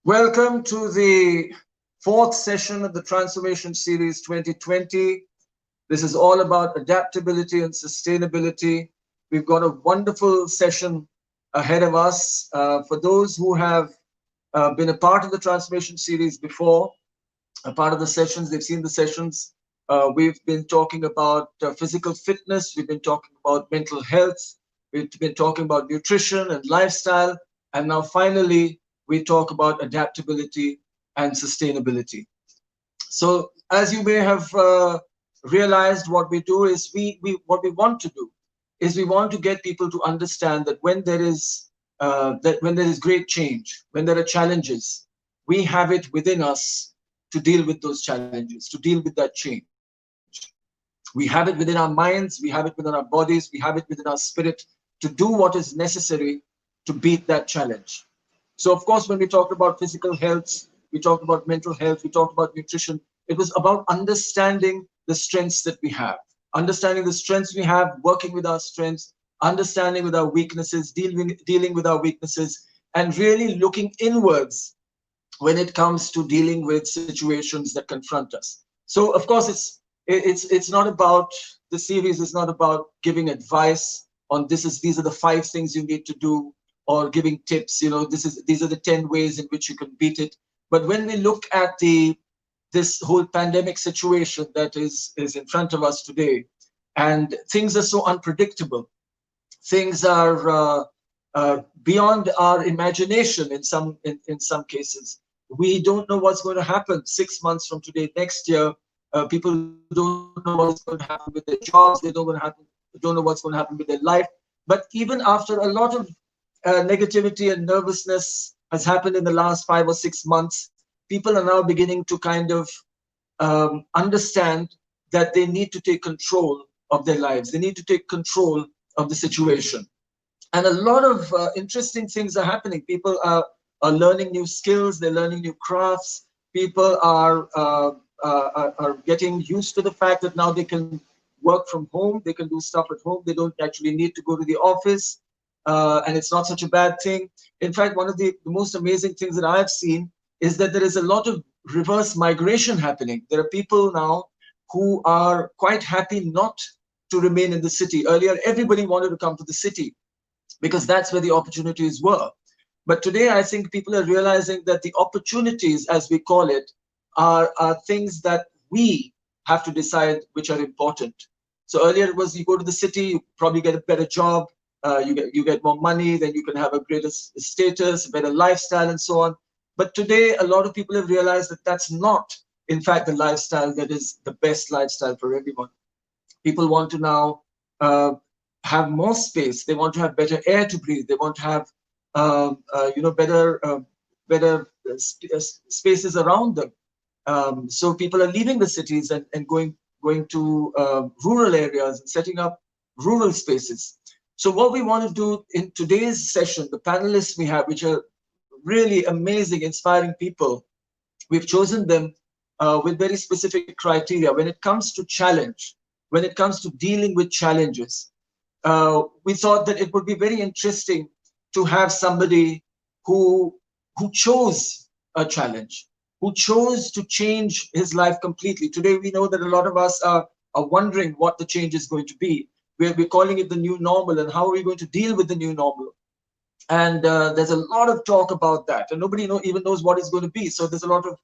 Welcome to the fourth session of the Transformation Series 2020. This is all about adaptability and sustainability. We've got a wonderful session ahead of us. For those who have been a part of the Transformation Series before, a part of the sessions, they've seen the sessions. We've been talking about physical fitness. We've been talking about mental health. We've been talking about nutrition and lifestyle. And now finally, we talk about adaptability and sustainability. So as you may have realized, what we do is what we want to do is we want to get people to understand that when there is great change, when there are challenges, we have it within us to deal with those challenges, to deal with that change. We have it within our minds, we have it within our bodies, we have it within our spirit to do what is necessary to beat that challenge. So, of course, when we talked about physical health, we talked about mental health, we talked about nutrition, it was about understanding the strengths that we have, understanding the strengths we have, working with our strengths, understanding with our weaknesses, dealing with our weaknesses, and really looking inwards when it comes to dealing with situations that confront us. So, of course, it's not about, the series is not about giving advice on these are the 5 things you need to do, or giving tips, these are the 10 ways in which you can beat it. But when we look at this whole pandemic situation that is in front of us today, and things are so unpredictable, things are beyond our imagination in some cases. We don't know what's going to happen 6 months from today, next year. People don't know what's going to happen with their jobs. They don't know what's going to happen with their life. But even after a lot of negativity and nervousness has happened in the last 5 or 6 months, people are now beginning to kind of understand that they need to take control of their lives. They need to take control of the situation. And a lot of interesting things are happening. People are learning new skills. They're learning new crafts. People are getting used to the fact that now they can work from home. They can do stuff at home. They don't actually need to go to the office. And it's not such a bad thing. In fact, one of the most amazing things that I've seen is that there is a lot of reverse migration happening. There are people now who are quite happy not to remain in the city. Earlier, everybody wanted to come to the city because that's where the opportunities were. But today, I think people are realizing that the opportunities, as we call it, are things that we have to decide which are important. So earlier it was you go to the city, you probably get a better job, you get more money, then you can have a greater status, a better lifestyle, and so on. But today, a lot of people have realized that that's not, in fact, the lifestyle that is the best lifestyle for everyone. People want to now have more space. They want to have better air to breathe. They want to have, better spaces around them. So people are leaving the cities and going to rural areas and setting up rural spaces. So what we want to do in today's session, the panelists we have, which are really amazing, inspiring people, we've chosen them with very specific criteria. When it comes to challenge, when it comes to dealing with challenges, we thought that it would be very interesting to have somebody who chose a challenge, who chose to change his life completely. Today, we know that a lot of us are wondering what the change is going to be. We're calling it the new normal, and how are we going to deal with the new normal? And there's a lot of talk about that, and nobody even knows what it's going to be. So there's a lot of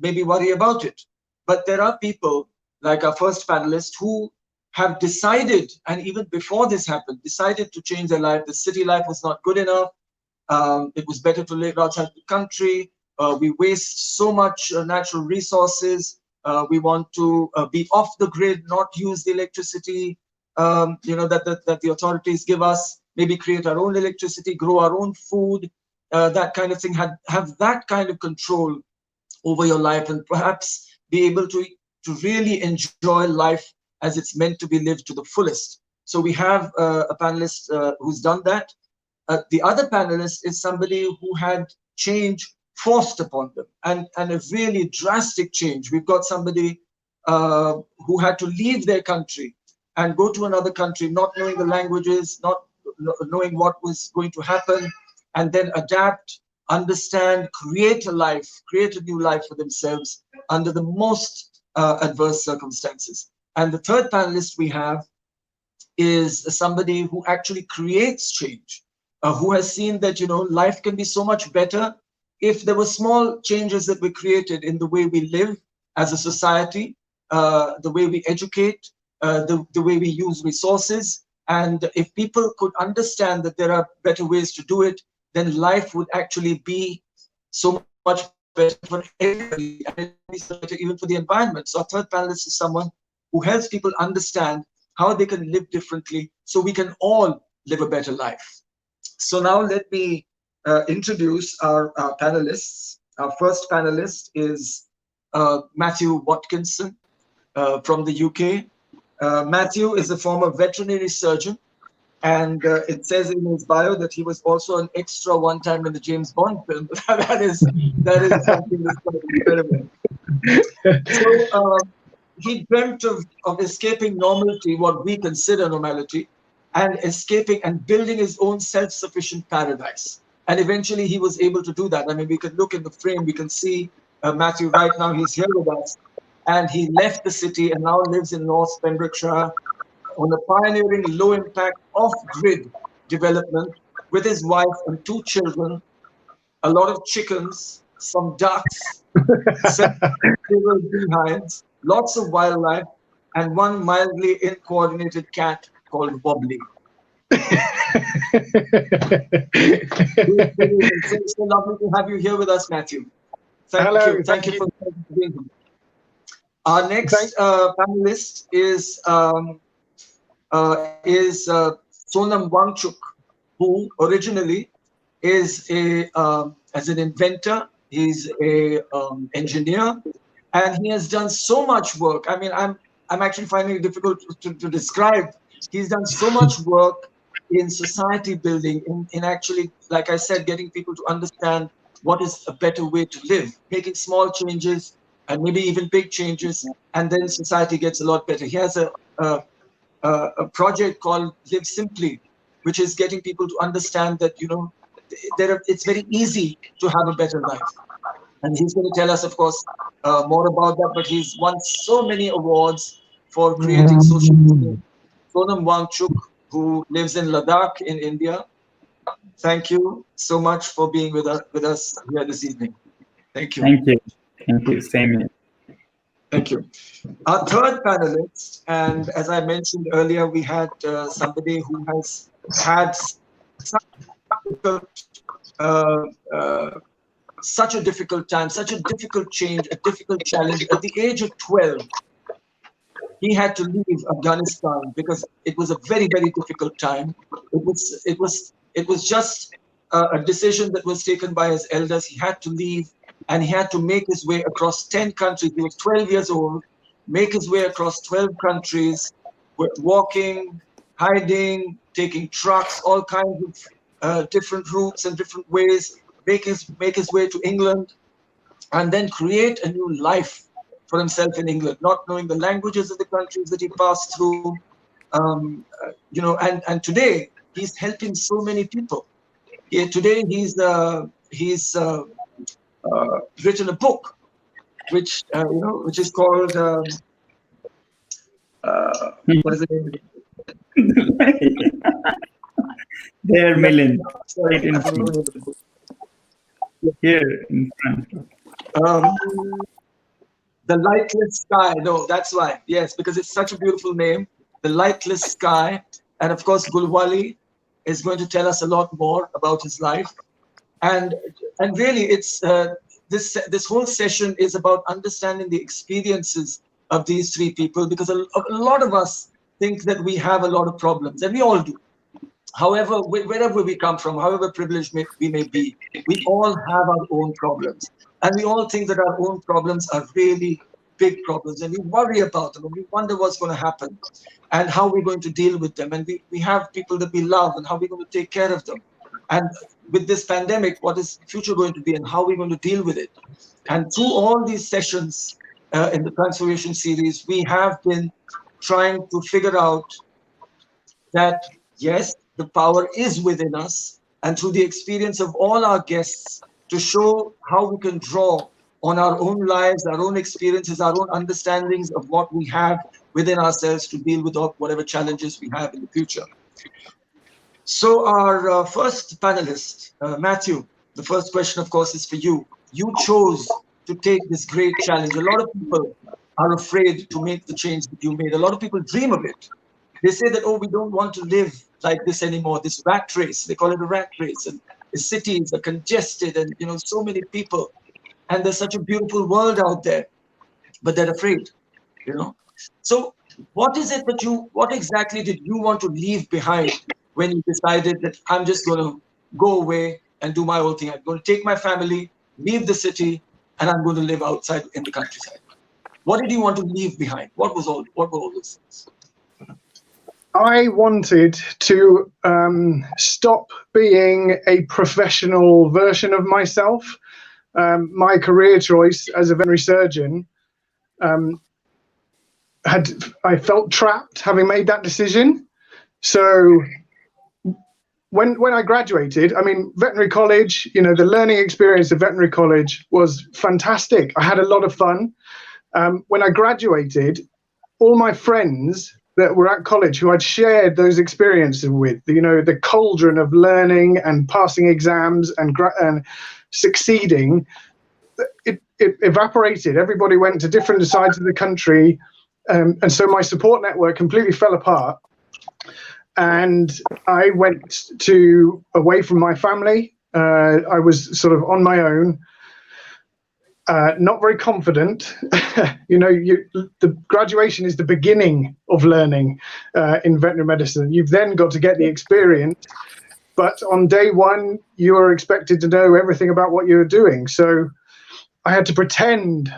maybe worry about it. But there are people like our first panelist who have decided, and even before this happened, decided to change their life. The city life was not good enough. It was better to live outside the country. We waste so much natural resources. We want to be off the grid, not use the electricity that the authorities give us. Maybe create our own electricity, grow our own food, that kind of thing. Have that kind of control over your life, and perhaps be able to really enjoy life as it's meant to be lived to the fullest. So we have a panelist who's done that. The other panelist is somebody who had change forced upon them, and a really drastic change. We've got somebody who had to leave their country and go to another country, not knowing the languages, not knowing what was going to happen, and then adapt understand, create a life, create a new life for themselves under the most adverse circumstances. And the third panelist we have is somebody who actually creates change, who has seen that, life can be so much better if there were small changes that were created in the way we live as a society, the way we educate, the way we use resources. And if people could understand that there are better ways to do it, then life would actually be so much better for everybody, and it would be so much better even for the environment. So our third panelist is someone who helps people understand how they can live differently so we can all live a better life. So now let me introduce our panelists. Our first panelist is Matthew Watkinson from the UK. Matthew is a former veterinary surgeon, and it says in his bio that he was also an extra one time in the James Bond film. that is something that's quite incredible. So he dreamt of escaping normality, what we consider normality, and escaping and building his own self-sufficient paradise. And eventually he was able to do that. I mean, we can look in the frame, we can see Matthew right now, he's here with us. And he left the city and now lives in North Pembrokeshire on a pioneering low-impact off-grid development with his wife and 2 children, a lot of chickens, some ducks, several beehives, lots of wildlife, and one mildly incoordinated cat called Wobbly. It's so lovely to have you here with us, Matthew. Thank you for being here. Our next panelist is Sonam Wangchuk, who originally is as an inventor. He's a engineer, and he has done so much work. I mean, I'm actually finding it difficult to describe. He's done so much work in society building, in actually, like I said, getting people to understand what is a better way to live, making small changes and maybe even big changes, and then society gets a lot better. He has a project called Live Simply, which is getting people to understand that, it's very easy to have a better life. And he's going to tell us, of course, more about that, but he's won so many awards for creating social movement. Sonam Wangchuk, who lives in Ladakh in India. Thank you so much for being with us here this evening. Thank you. Thank you. Thank you. Same here. Thank you. Our third panelist, and as I mentioned earlier, we had somebody who has had such a difficult time, such a difficult change, a difficult challenge. At the age of 12, he had to leave Afghanistan because it was a very, very difficult time. It was just a decision that was taken by his elders. He had to leave, and he had to make his way across 10 countries. He was 12 years old, make his way across 12 countries, walking, hiding, taking trucks, all kinds of different routes and different ways, make his way to England, and then create a new life for himself in England, not knowing the languages of the countries that he passed through. And today he's helping so many people. Today he's written a book, which is called what is it? There, Milind. Right in front. Here in front. The Lightless Sky. No, that's why. Yes, because it's such a beautiful name. The Lightless Sky. And of course, Gulwali is going to tell us a lot more about his life. And really, it's this whole session is about understanding the experiences of these 3 people, because a lot of us think that we have a lot of problems, and we all do. However, wherever we come from, however privileged we may be, we all have our own problems. And we all think that our own problems are really big problems, and we worry about them, and we wonder what's going to happen and how we're going to deal with them. And we have people that we love, and how we're going to take care of them. And with this pandemic, what is the future going to be, and how we're going to deal with it. And through all these sessions in the Transformation series, we have been trying to figure out that, yes, the power is within us. And through the experience of all our guests, to show how we can draw on our own lives, our own experiences, our own understandings of what we have within ourselves to deal with whatever challenges we have in the future. So our first panelist, Matthew, the first question, of course, is for you. You chose to take this great challenge. A lot of people are afraid to make the change that you made. A lot of people dream of it. They say that, oh, we don't want to live like this anymore, this rat race. They call it a rat race. And the cities are congested and, so many people. And there's such a beautiful world out there, but they're afraid, So what exactly did you want to leave behind when you decided that I'm just going to go away and do my own thing? I'm going to take my family, leave the city, and I'm going to live outside in the countryside. What did you want to leave behind? What were all those things? I wanted to stop being a professional version of myself. My career choice as a veterinary surgeon, I felt trapped having made that decision. So when I graduated, veterinary college, the learning experience of veterinary college was fantastic. I had a lot of fun. When I graduated, all my friends that were at college who I'd shared those experiences with, the cauldron of learning and passing exams and succeeding, it evaporated. Everybody went to different sides of the country. And so my support network completely fell apart. And I went away from my family. I was sort of on my own. Not very confident. The graduation is the beginning of learning in veterinary medicine. You've then got to get the experience, but on day one, you are expected to know everything about what you're doing. So I had to pretend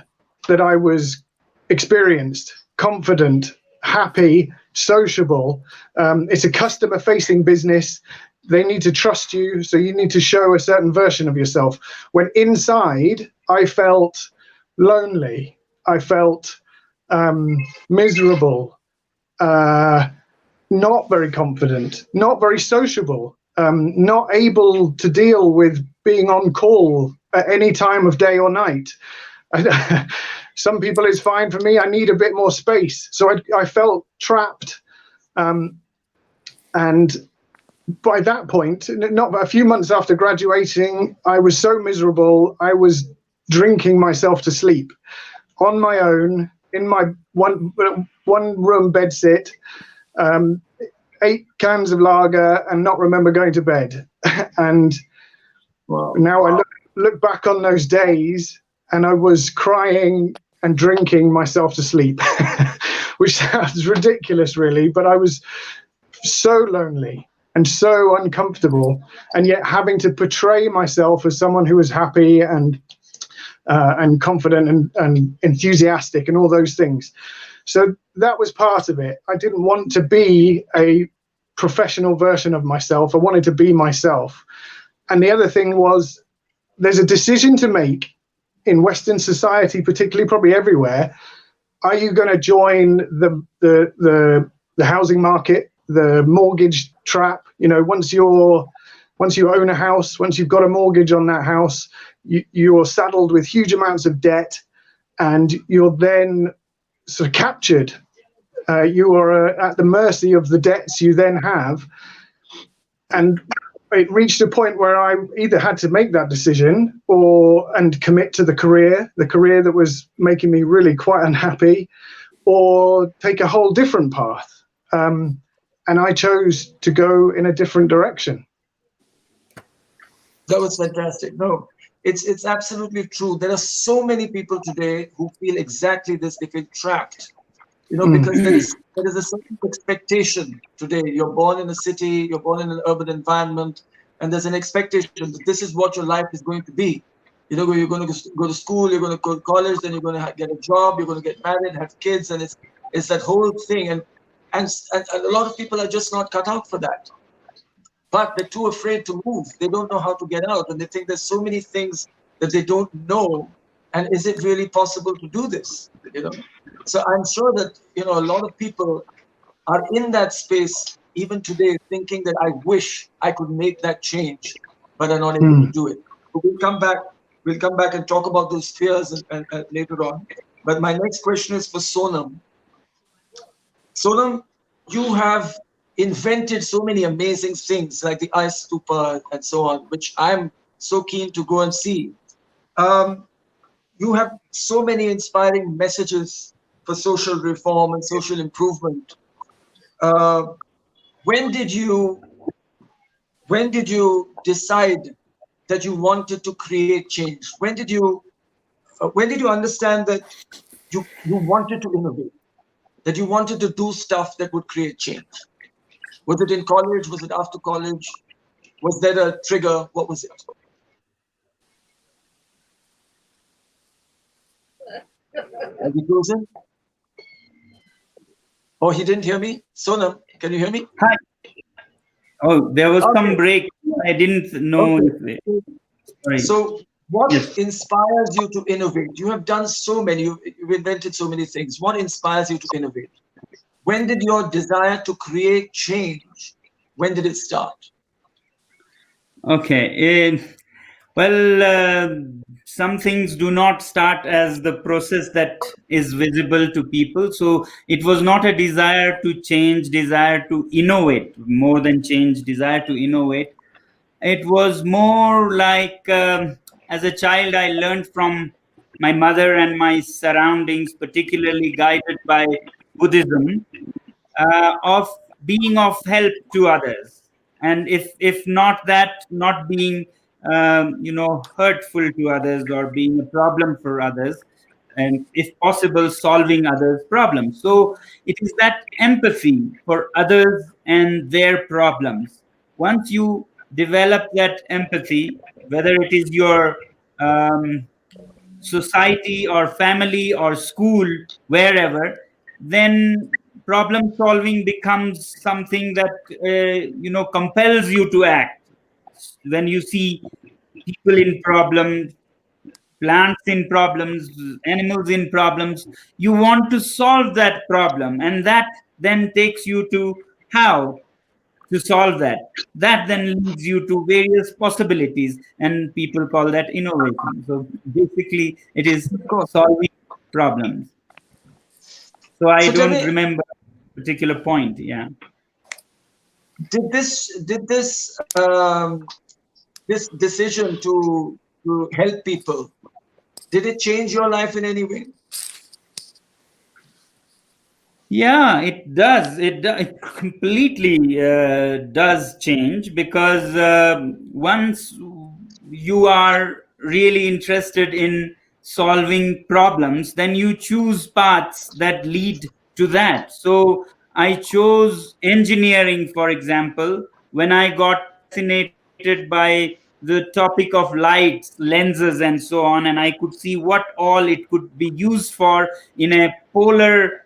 that I was experienced, confident, happy, sociable. It's a customer-facing business. They need to trust you, so you need to show a certain version of yourself. When inside, I felt lonely. I felt miserable, not very confident, not very sociable, not able to deal with being on call at any time of day or night. Some people, it's fine. For me, I need a bit more space. So I felt trapped. And by that point, not a few months after graduating, I was so miserable. I was drinking myself to sleep on my own in my one room bedsit, 8 cans of lager, and not remember going to bed. And now I look back on those days, and I was crying and drinking myself to sleep, which sounds ridiculous, really, but I was so lonely and so uncomfortable, and yet having to portray myself as someone who was happy and confident and enthusiastic and all those things. So that was part of it. I didn't want to be a professional version of myself. I wanted to be myself. And the other thing was, there's a decision to make in Western society, particularly, probably everywhere. Are you going to join the housing market, the mortgage trap? Once you own a house, once you've got a mortgage on that house, you're saddled with huge amounts of debt, and you're then sort of captured. You are at the mercy of the debts you then have. And it reached a point where I either had to make that decision and commit to the career that was making me really quite unhappy, or take a whole different path. And I chose to go in a different direction. That was fantastic. No, it's absolutely true. There are so many people today who feel exactly this. They feel trapped, because there is a certain expectation today. You're born in a city, you're born in an urban environment, and there's an expectation that this is what your life is going to be. You're going to go to school, you're going to go to college, then you're going to get a job, you're going to get married, have kids, and it's that whole thing. And a lot of people are just not cut out for that. But they're too afraid to move. They don't know how to get out, and they think there's so many things that they don't know. And is it really possible to do this? So I'm sure that a lot of people are in that space even today, thinking that I wish I could make that change, but are not able to do it. We'll come back. We'll come back and talk about those fears and later on. But my next question is for Sonam. Sonam, you have invented so many amazing things like the ice stupa and so on, which I'm so keen to go and see. Um, you have so many inspiring messages for social reform and social improvement. Uh, when did you decide that you wanted to create change? When did you understand that you wanted to innovate, that you wanted to do stuff that would create change? Was it in college? Was it after college? Was there a trigger? What was it? Have you chosen? Oh, he didn't hear me? Sonam, can you hear me? Hi. Oh, there was Okay. some break. I didn't know. Okay. Sorry. So what Yes. inspires you to innovate? You have done so many, you've invented so many things. What inspires you to innovate? When did your desire to create change, when did it start? Okay. Well, some things do not start as the process that is visible to people. So it was not a desire to change, desire to innovate, more than change, desire to innovate. It was more like as a child, I learned from my mother and my surroundings, particularly guided by Buddhism, of being of help to others, and if not that, not being hurtful to others or being a problem for others, and if possible solving others problems. So it is that empathy for others and their problems. Once you develop that empathy, whether it is your um, society or family or school, wherever, then problem solving becomes something that compels you to act. When you see people in problems, plants in problems, animals in problems, you want to solve that problem, and that then takes you to how to solve that. That then leads you to various possibilities, and people call that innovation. So basically, it is Of course. solving problems. So I So tell don't me, remember a particular point. Yeah. this decision to help people, did it change your life in any way? Yeah, it does. It completely does change, because once you are really interested in solving problems, then you choose paths that lead to that. So I chose engineering, for example, when I got fascinated by the topic of lights, lenses, and so on, and I could see what all it could be used for in a polar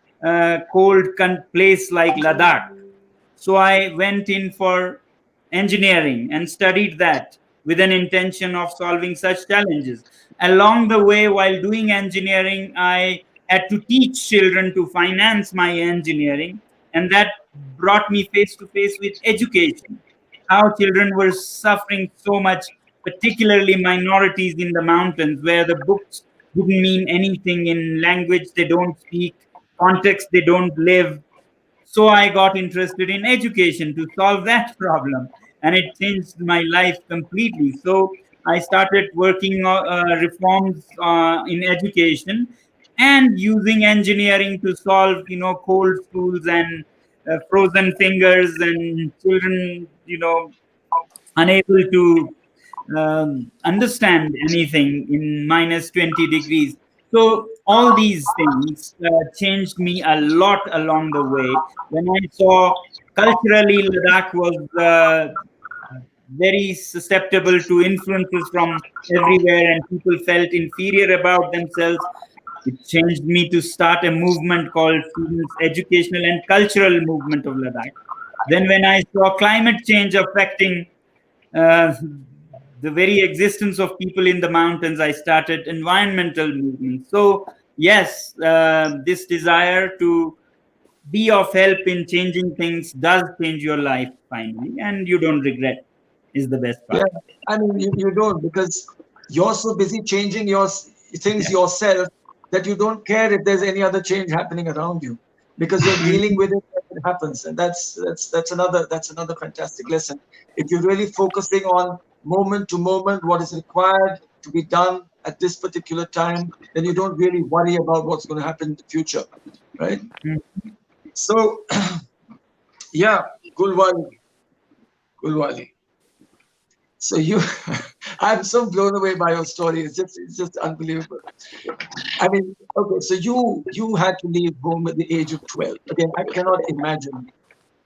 cold place like Ladakh. So I went in for engineering and studied that with an intention of solving such challenges. Along the way, while doing engineering, I had to teach children to finance my engineering, and that brought me face to face with education. How children were suffering so much, particularly minorities in the mountains, where the books didn't mean anything in language they don't speak, context they don't live. So I got interested in education to solve that problem, and it changed my life completely. So I started working on reforms in education, and using engineering to solve, cold schools and frozen fingers, and children, unable to understand anything in minus 20 degrees. So all these things changed me a lot along the way. When I saw culturally Ladakh was very susceptible to influences from everywhere, and people felt inferior about themselves, it changed me to start a movement called Students Educational and Cultural Movement of Ladakh. Then when I saw climate change affecting uh, the very existence of people in the mountains, I started environmental movement. So yes, this desire to be of help in changing things does change your life finally, and you don't regret. is the best Yeah, part. I mean, you don't, because you're so busy changing your things yourself that you don't care if there's any other change happening around you, because you're dealing with it when it happens, and that's another fantastic lesson. If you're really focusing on moment to moment, what is required to be done at this particular time, then you don't really worry about what's going to happen in the future, right? Mm. So, yeah, Gulwali, Gulwali. So you, I'm so blown away by your story. It's just unbelievable. I mean, okay, so you had to leave home at the age of 12. Again, I cannot imagine.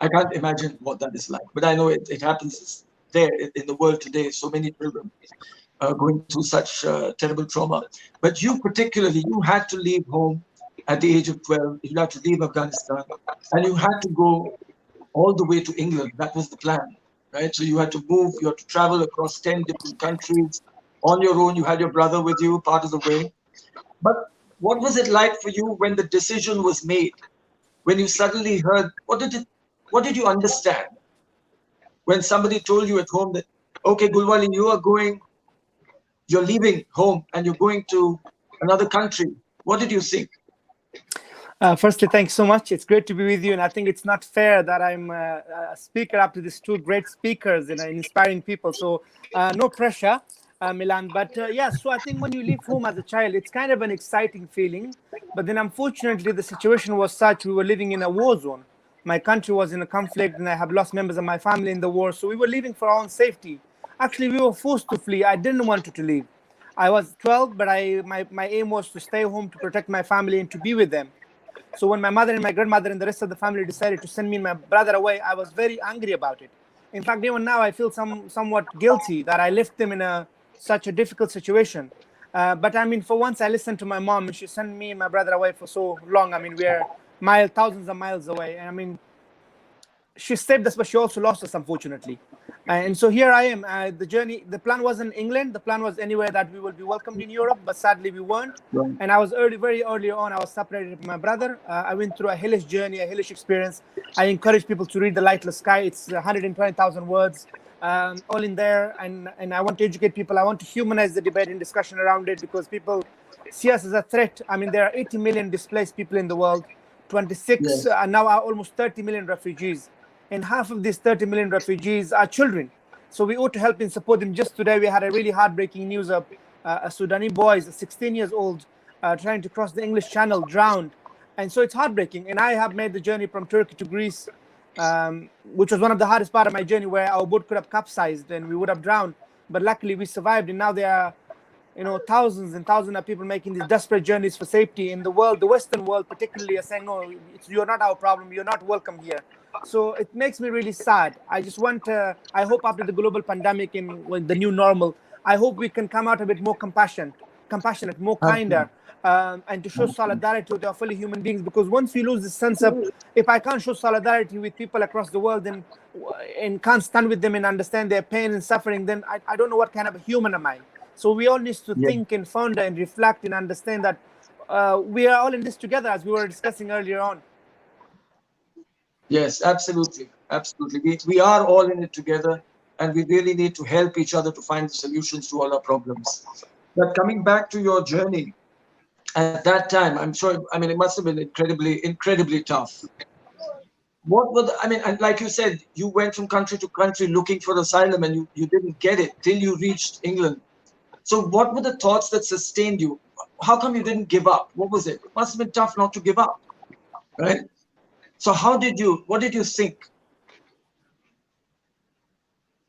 I can't imagine what that is like. But I know it happens there in the world today. So many children going through such terrible trauma. But you particularly, you had to leave home at the age of 12. You had to leave Afghanistan, and you had to go all the way to England. That was the plan, right? So you had to move, you had to travel across 10 different countries on your own. You had your brother with you part of the way. But what was it like for you when the decision was made? When you suddenly heard, what did you understand? When somebody told you at home that, okay, Gulwali, you're leaving home and you're going to another country. What did you think? Firstly, thanks so much. It's great to be with you, and I think it's not fair that I'm a speaker after these two great speakers and inspiring people. So no pressure, Milan. But yeah, so I think when you leave home as a child, it's kind of an exciting feeling. But then unfortunately, the situation was such, we were living in a war zone. My country was in a conflict, and I have lost members of my family in the war. So we were leaving for our own safety. Actually, we were forced to flee. I didn't want to leave. I was 12, but my aim was to stay home to protect my family and to be with them. So when my mother and my grandmother and the rest of the family decided to send me and my brother away, I was very angry about it. In fact, even now, I feel somewhat guilty that I left them in such a difficult situation. But I mean, for once, I listened to my mom, and she sent me and my brother away for so long. I mean, we're thousands of miles away. And I mean, she saved us, but she also lost us, unfortunately. And so here I am. The plan wasn't England. The plan was anywhere that we will be welcomed in Europe, but sadly we weren't. Right. And I was very early on, I was separated from my brother. I went through a hellish journey, a hellish experience. I encourage people to read The Lightless Sky. It's 120,000 words, all in there. And I want to educate people. I want to humanize the debate and discussion around it, because people see us as a threat. I mean, there are 80 million displaced people in the world, 26, Yes. now are almost 30 million refugees. And half of these 30 million refugees are children. So we ought to help and support them. Just today, we had a really heartbreaking news of a Sudanese boy, 16 years old, trying to cross the English Channel, drowned. And so it's heartbreaking. And I have made the journey from Turkey to Greece, which was one of the hardest part of my journey, where our boat could have capsized and we would have drowned. But luckily, we survived. And now there are thousands and thousands of people making these desperate journeys for safety in the world. The Western world particularly are saying, no, you're not our problem. You're not welcome here. So it makes me really sad. I just want I hope after the global pandemic and when the new normal, I hope we can come out a bit more compassionate, more kinder, and to show solidarity with our fellow human beings. Because once we lose the sense of, if I can't show solidarity with people across the world and can't stand with them and understand their pain and suffering, then I don't know what kind of a human am I. So we all need to think and ponder and reflect and understand that we are all in this together, as we were discussing earlier on. Yes, absolutely. Absolutely. We are all in it together, and we really need to help each other to find the solutions to all our problems. But coming back to your journey, at that time, I'm sure, I mean, it must have been incredibly tough. What were I mean, and like you said, you went from country to country looking for asylum, and you didn't get it till you reached England. So what were the thoughts that sustained you? How come you didn't give up? What was it? It must have been tough not to give up, right? So what did you think?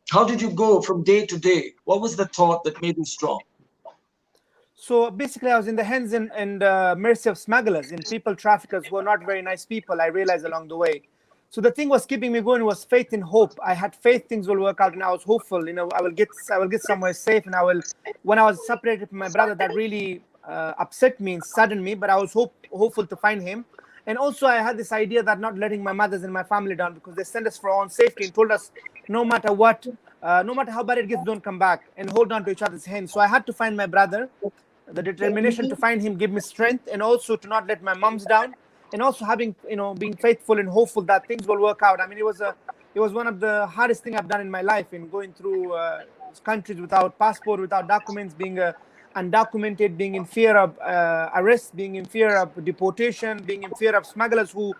How did you go from day to day? What was the thought that made you strong? So basically, I was in the hands and mercy of smugglers and people traffickers who are not very nice people, I realized along the way. So the thing was keeping me going was faith and hope. I had faith things will work out, and I was hopeful. I will get somewhere safe, and when I was separated from my brother, that really upset me and saddened me. But I was hopeful to find him. And also, I had this idea that not letting my mothers and my family down, because they sent us for our own safety and told us, no matter what, no matter how bad it gets, don't come back, and hold on to each other's hands. So I had to find my brother. The determination to find him gave me strength, and also to not let my moms down, and also being faithful and hopeful that things will work out. I mean, it it was one of the hardest things I've done in my life, in going through countries without passport, without documents, being undocumented, being in fear of arrest, being in fear of deportation, being in fear of smugglers who,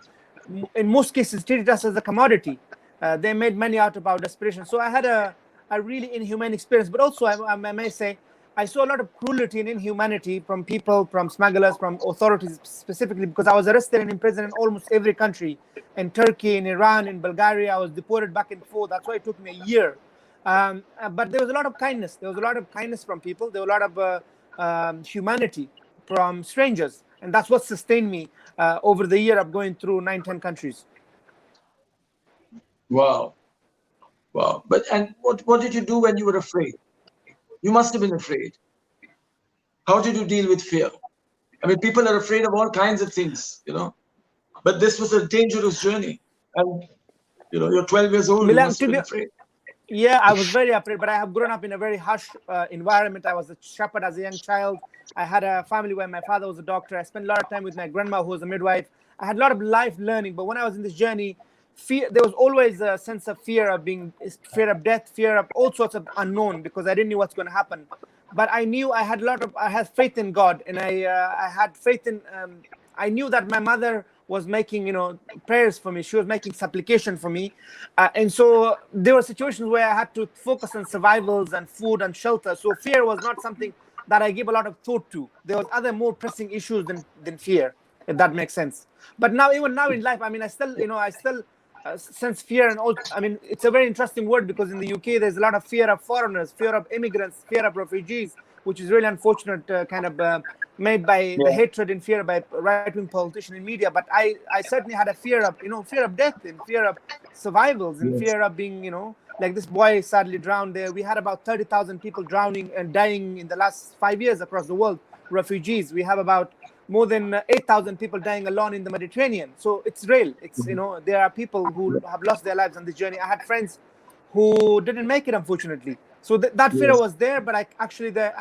in most cases, treated us as a commodity. They made money out of our desperation. So I had a really inhumane experience. But also, I may say, I saw a lot of cruelty and inhumanity from people, from smugglers, from authorities specifically, because I was arrested and imprisoned in almost every country. In Turkey, in Iran, in Bulgaria, I was deported back and forth. That's why it took me a year. But there was a lot of kindness. There was a lot of kindness from people. There was a lot of humanity from strangers. And that's what sustained me over the year of going through 9-10 countries. Wow. Wow. And what did you do when you were afraid? You must have been afraid. How did you deal with fear? I mean, people are afraid of all kinds of things, but this was a dangerous journey. And, you're 12 years old, you must have been afraid. Yeah, I was very afraid, but I have grown up in a very harsh environment. I was a shepherd as a young child. I had a family where my father was a doctor. I spent a lot of time with my grandma, who was a midwife. I had a lot of life learning, but when I was in this journey, there was always a sense of fear of death, fear of all sorts of unknown, because I didn't know what's going to happen. But I knew I had faith in God, and I had faith in. I knew that my mother was making, prayers for me. She was making supplication for me, and so there were situations where I had to focus on survivals and food and shelter. So fear was not something that I gave a lot of thought to. There was other more pressing issues than fear, if that makes sense. But even now in life, I mean, I still sense fear. And all, I mean, it's a very interesting word, because in the UK there's a lot of fear of foreigners, fear of immigrants, fear of refugees, which is really unfortunate, made by the hatred and fear by right-wing politicians and media. But I certainly had a fear of fear of death, and fear of survivals, and fear of being like this boy sadly drowned there. We had about 30,000 people drowning and dying in the last 5 years across the world, refugees. We have about more than 8,000 people dying alone in the Mediterranean. So it's real. It's, there are people who have lost their lives on this journey. I had friends who didn't make it, unfortunately. So that fear was there, but I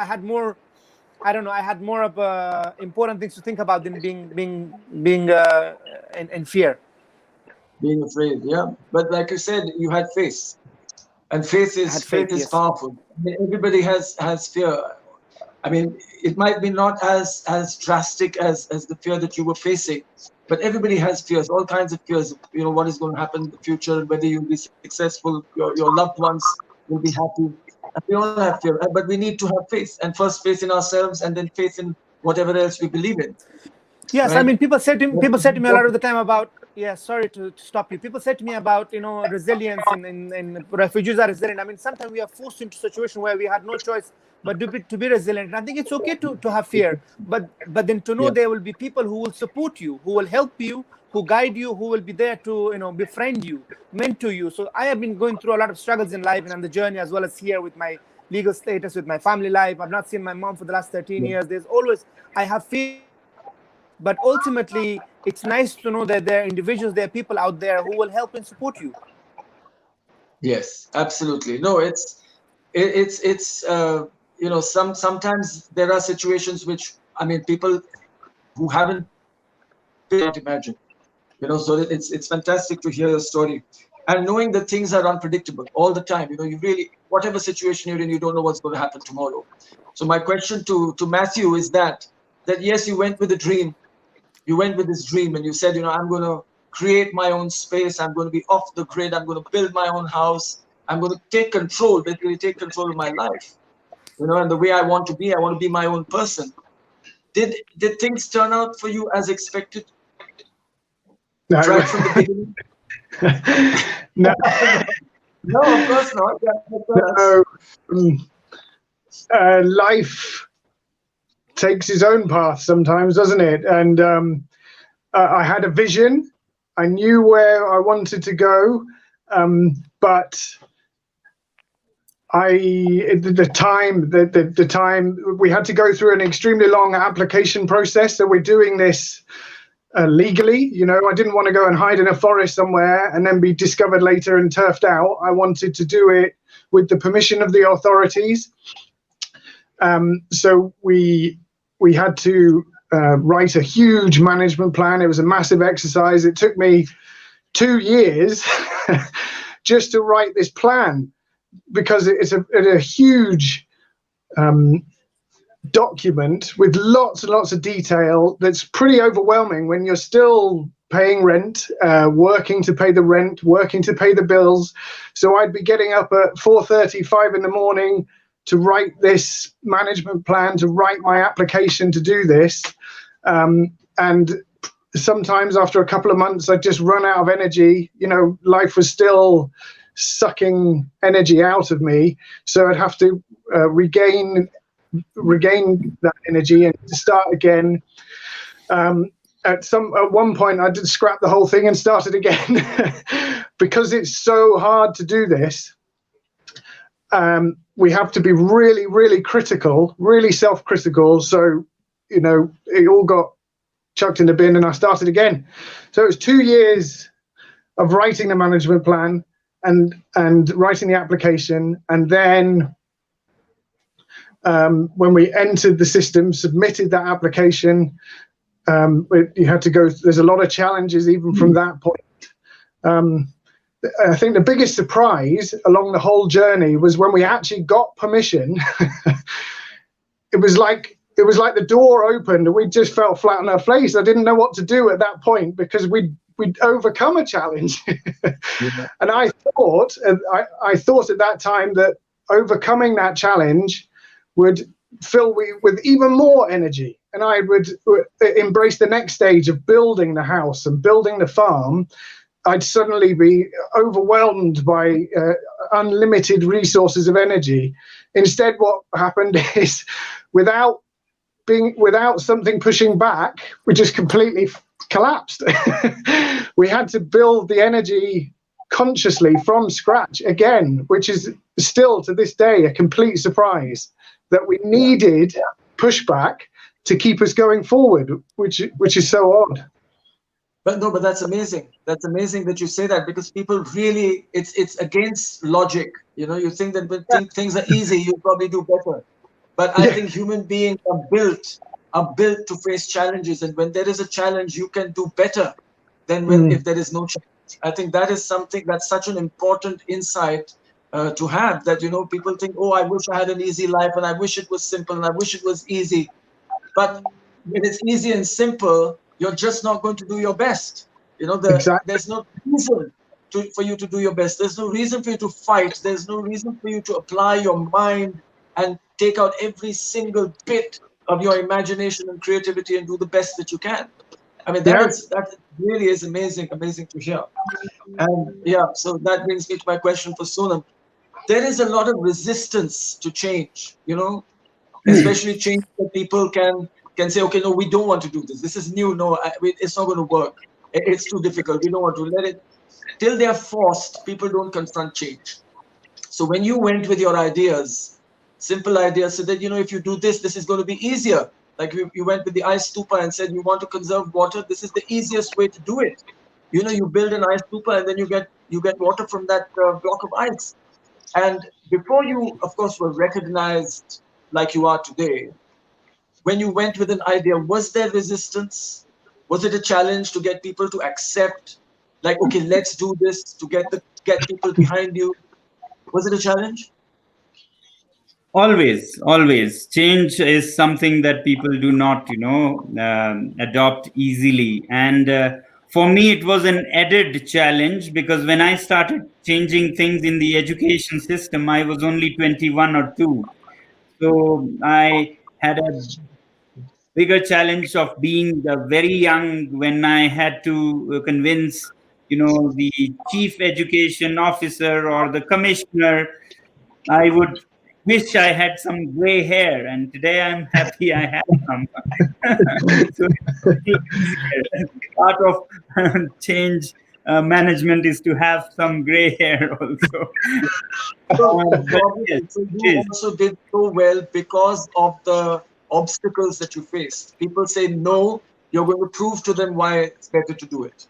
had more, I don't know, I had more of important things to think about than being in fear. Being afraid, yeah. But like you said, you had faith. And faith is powerful. I mean, everybody has fear. I mean, it might be not as drastic as the fear that you were facing, but everybody has fears, all kinds of fears. What is going to happen in the future, whether you'll be successful, your loved ones will be happy. And we all have fear, but we need to have faith, and first faith in ourselves, and then faith in whatever else we believe in. Yes, right? I mean, people said to me a lot of the time about, sorry to stop you. People said to me about, resilience, and refugees are resilient. I mean, sometimes we are forced into a situation where we had no choice but to be resilient. And I think it's okay to have fear, but then to know there will be people who will support you, who will help you, who guide you, who will be there to, befriend you, mentor you. So I have been going through a lot of struggles in life and on the journey, as well as here with my legal status, with my family life. I've not seen my mom for the last 13 years. I have fear. But ultimately, it's nice to know that there are individuals, there are people out there who will help and support you. Yes, absolutely. No, sometimes there are situations which, I mean, people who haven't imagined, so it's fantastic to hear your story. And knowing that things are unpredictable all the time, you really, whatever situation you're in, you don't know what's going to happen tomorrow. So my question to Matthew is that yes, you went with a dream. You went with this dream and you said, I'm going to create my own space. I'm going to be off the grid. I'm going to build my own house. I'm going to basically take control of my life. And the way I want to be my own person. Did things turn out for you as expected? No. Right from the beginning? No. No, of course not. No. Life takes its own path sometimes, doesn't it? And I had a vision. I knew where I wanted to go, but the time we had to go through an extremely long application process. So we're doing this legally. I didn't want to go and hide in a forest somewhere and then be discovered later and turfed out. I wanted to do it with the permission of the authorities. So we had to write a huge management plan. It was a massive exercise. It took me 2 years just to write this plan, because it's a huge document with lots and lots of detail that's pretty overwhelming when you're still paying rent, working to pay the rent, working to pay the bills. So I'd be getting up at 4:30, 5 in the morning to write this management plan, to write my application to do this. And sometimes after a couple of months, I'd just run out of energy. You know, life was still sucking energy out of me. So I'd have to regain that energy and start again. At one point, I did scrap the whole thing and started again because it's so hard to do this. We have to be really, really critical, really self-critical. So, you know, it all got chucked in the bin and I started again. So it was 2 years of writing the management plan and writing the application. And then when we entered the system, submitted that application, you had to go, there's a lot of challenges even from that point. I think the biggest surprise along the whole journey was when we actually got permission. It was like the door opened and we just fell flat on our face. I didn't know what to do at that point because we'd overcome a challenge. Yeah. And I thought at that time that overcoming that challenge would fill me with even more energy, and I would embrace the next stage of building the house and building the farm. I'd suddenly be overwhelmed by unlimited resources of energy. Instead, what happened is, without something pushing back, we just completely collapsed. We had to build the energy consciously from scratch again, which is still to this day a complete surprise, that we needed pushback to keep us going forward, which is so odd. But no, but that's amazing. That's amazing that you say that, because people really, it's against logic. You know, you think that when things are easy, you'll probably do better. But I think human beings are built to face challenges, and when there is a challenge, you can do better than if there is no challenge. I think that is something that's such an important insight to have, that, you know, people think, oh, I wish I had an easy life, and I wish it was simple, and I wish it was easy. But when it's easy and simple, you're just not going to do your best. You know, there's no reason for you to do your best. There's no reason for you to fight. There's no reason for you to apply your mind and take out every single bit of your imagination and creativity and do the best that you can. I mean, that really is amazing to hear. And so that brings me to my question for Sonam. There is a lot of resistance to change, you know, especially change that people can say, okay, no, we don't want to do this. This is new. No, it's not going to work. It's too difficult. We don't want to let it. Till they're forced, people don't confront change. So when you went with your ideas, simple ideas, so that, you know, if you do this, this is going to be easier. Like you went with the ice stupa and said, you want to conserve water. This is the easiest way to do it. You know, you build an ice stupa and then you get water from that block of ice. And before you, of course, were recognized like you are today, when you went with an idea, was there resistance? Was it a challenge to get people to accept, like, okay, let's do this, to get people behind you? Was it a challenge? Always. Change is something that people do not, you know, adopt easily. And for me, it was an added challenge, because when I started changing things in the education system, I was only 21 or 2. So I had a bigger challenge of being very young when I had to convince, you know, the chief education officer or the commissioner. I would wish I had some gray hair, and today I'm happy I have some. So part of change management is to have some gray hair also. So you also did so well because of the obstacles that you faced. People say no, you're going to prove to them why it's better to do it,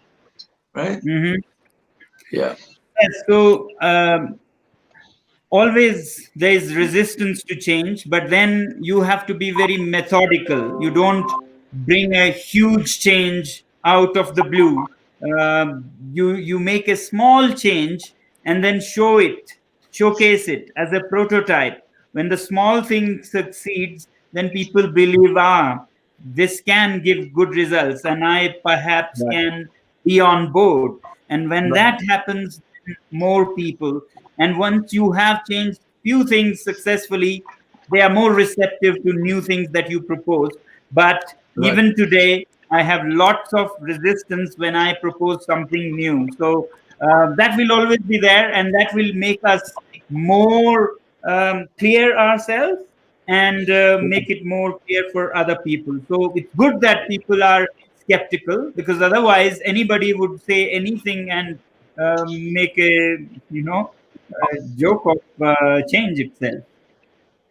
right? Mm-hmm. Yeah. So always there is resistance to change, but then you have to be very methodical. You don't bring a huge change out of the blue. You make a small change, and then showcase it as a prototype. When the small thing succeeds, then people believe, this can give good results, and I perhaps Right. can be on board. And when Right. that happens, more people, and once you have changed few things successfully, they are more receptive to new things that you propose. But Right. even today, I have lots of resistance when I propose something new. So that will always be there, and that will make us more clear ourselves, and make it more clear for other people. So it's good that people are skeptical, because otherwise anybody would say anything and make a joke of change itself.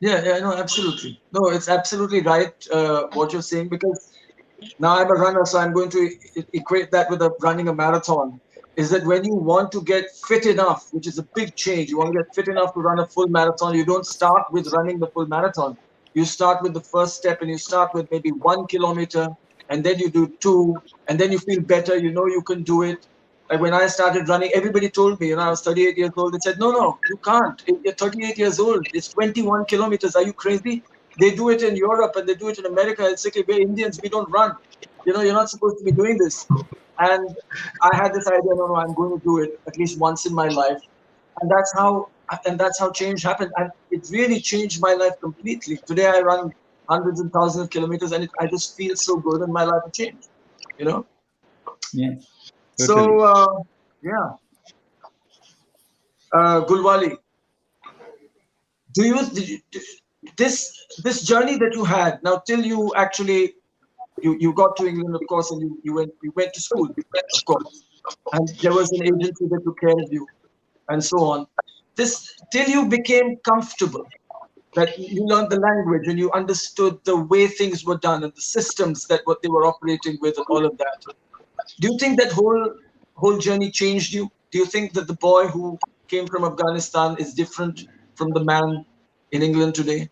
Yeah, no, absolutely. No, it's absolutely right what you're saying, because now I'm a runner, so I'm going to equate that with running a marathon. Is that when you want to get fit enough, which is a big change, you want to get fit enough to run a full marathon, you don't start with running the full marathon. You start with the first step, and you start with maybe 1 kilometer, and then you do 2, and then you feel better, you know you can do it. Like when I started running, everybody told me, I was 38 years old, they said, no, you can't. You're 38 years old. It's 21 kilometers. Are you crazy? They do it in Europe and they do it in America. It's like, we're Indians, we don't run. You're not supposed to be doing this. And I had this idea, no, I'm going to do it at least once in my life. And that's how change happened. And it really changed my life completely. Today I run hundreds and thousands of kilometers, and I just feel so good, and my life has changed, you know? Yes, totally. So, yeah. Gulwali, did you, this journey that you had now till you actually you got to England, of course, and you went to school, of course, and there was an agency that took care of you, and so on. This till you became comfortable, that you learned the language and you understood the way things were done and the systems that what they were operating with and all of that. Do you think that whole journey changed you? Do you think that the boy who came from Afghanistan is different from the man in England today?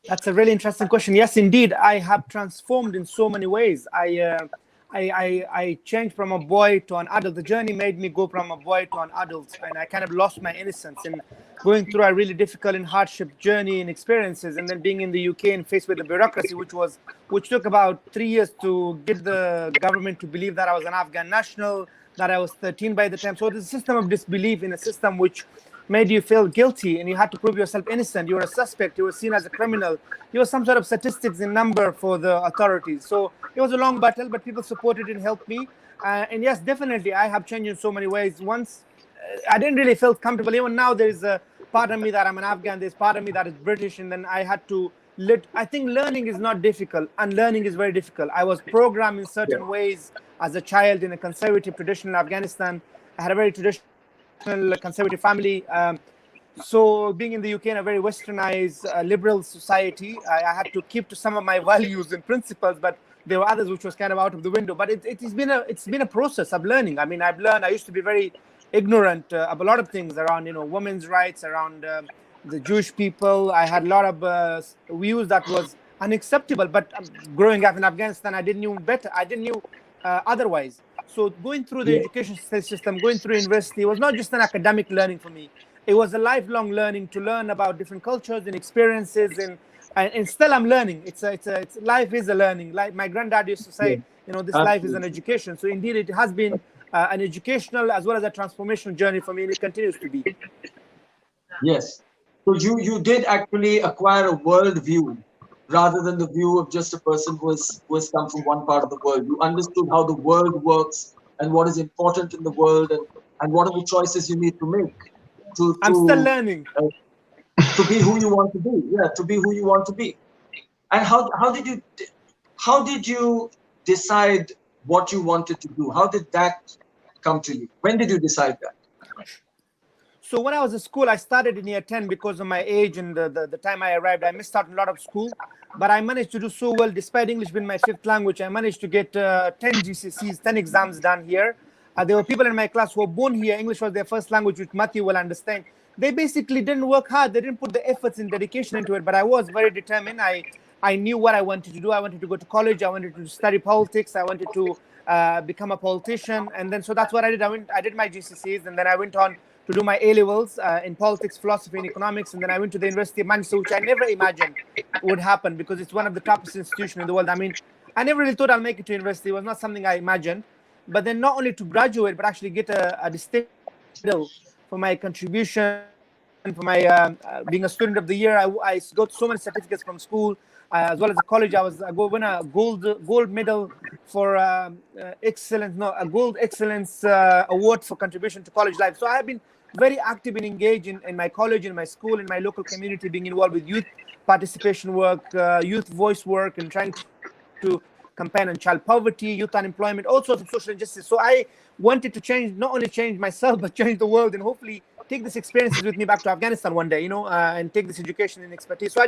That's a really interesting question. Yes, indeed, I have transformed in so many ways. I changed from a boy to an adult. The journey made me go from a boy to an adult, and I kind of lost my innocence in going through a really difficult and hardship journey and experiences, and then being in the UK and faced with the bureaucracy, which took about 3 years to get the government to believe that I was an Afghan national, that I was 13 by the time. So the system of disbelief in a system which made you feel guilty, and you had to prove yourself innocent. You were a suspect. You were seen as a criminal. You were some sort of statistics in number for the authorities. So it was a long battle, but people supported and helped me. And yes, definitely, I have changed in so many ways. Once I didn't really feel comfortable. Even now, there is a part of me that I'm an Afghan. There's part of me that is British, and then I had to I think learning is not difficult, and learning is very difficult. I was programmed in certain ways as a child in a conservative, traditional Afghanistan. I had a very traditional conservative family. So being in the UK in a very westernized, liberal society, I had to keep to some of my values and principles, but there were others which was kind of out of the window. But it's been a process of learning. I mean, I've learned. I used to be very ignorant of a lot of things around, women's rights, around the Jewish people. I had a lot of views that was unacceptable. But growing up in Afghanistan, I didn't know better. I didn't know otherwise. So going through the education system, going through university, was not just an academic learning for me. It was a lifelong learning to learn about different cultures and experiences, and still I'm learning. It's life is a learning. Like my granddad used to say, this life is an education. So indeed, it has been an educational as well as a transformational journey for me, and it continues to be. Yes. So you did actually acquire a world view rather than the view of just a person who has come from one part of the world. You understood how the world works and what is important in the world, and what are the choices you need to make I'm still learning. To be who you want to be. Yeah, to be who you want to be. And how did you decide what you wanted to do? How did that come to you? When did you decide that? So when I was in school, I started in year 10 because of my age and the time I arrived. I missed out on a lot of school, but I managed to do so well. Despite English being my fifth language, I managed to get 10 GCSEs, 10 exams done here. There were people in my class who were born here. English was their first language, which Matthew will understand. They basically didn't work hard. They didn't put the efforts and dedication into it, but I was very determined. I knew what I wanted to do. I wanted to go to college. I wanted to study politics. I wanted to become a politician. And then, so that's what I did. I did my GCSEs, and then I went on to to do my A-levels in politics, philosophy, and economics. And then I went to the University of Manchester, which I never imagined would happen because it's one of the toughest institutions in the world. I mean, I never really thought I'll make it to university. It was not something I imagined. But then not only to graduate, but actually get a distinct medal for my contribution, for my being a student of the year. I got so many certificates from school, as well as the college. I won a gold medal for excellence, no, a gold excellence award for contribution to college life. So I have been very active and engaged in my college, in my school, in my local community, being involved with youth participation work, youth voice work, and trying to campaign on child poverty, youth unemployment, all sorts of social injustice. So I wanted to change, not only change myself, but change the world, and hopefully take these experiences with me back to Afghanistan one day, you know, and take this education and expertise. So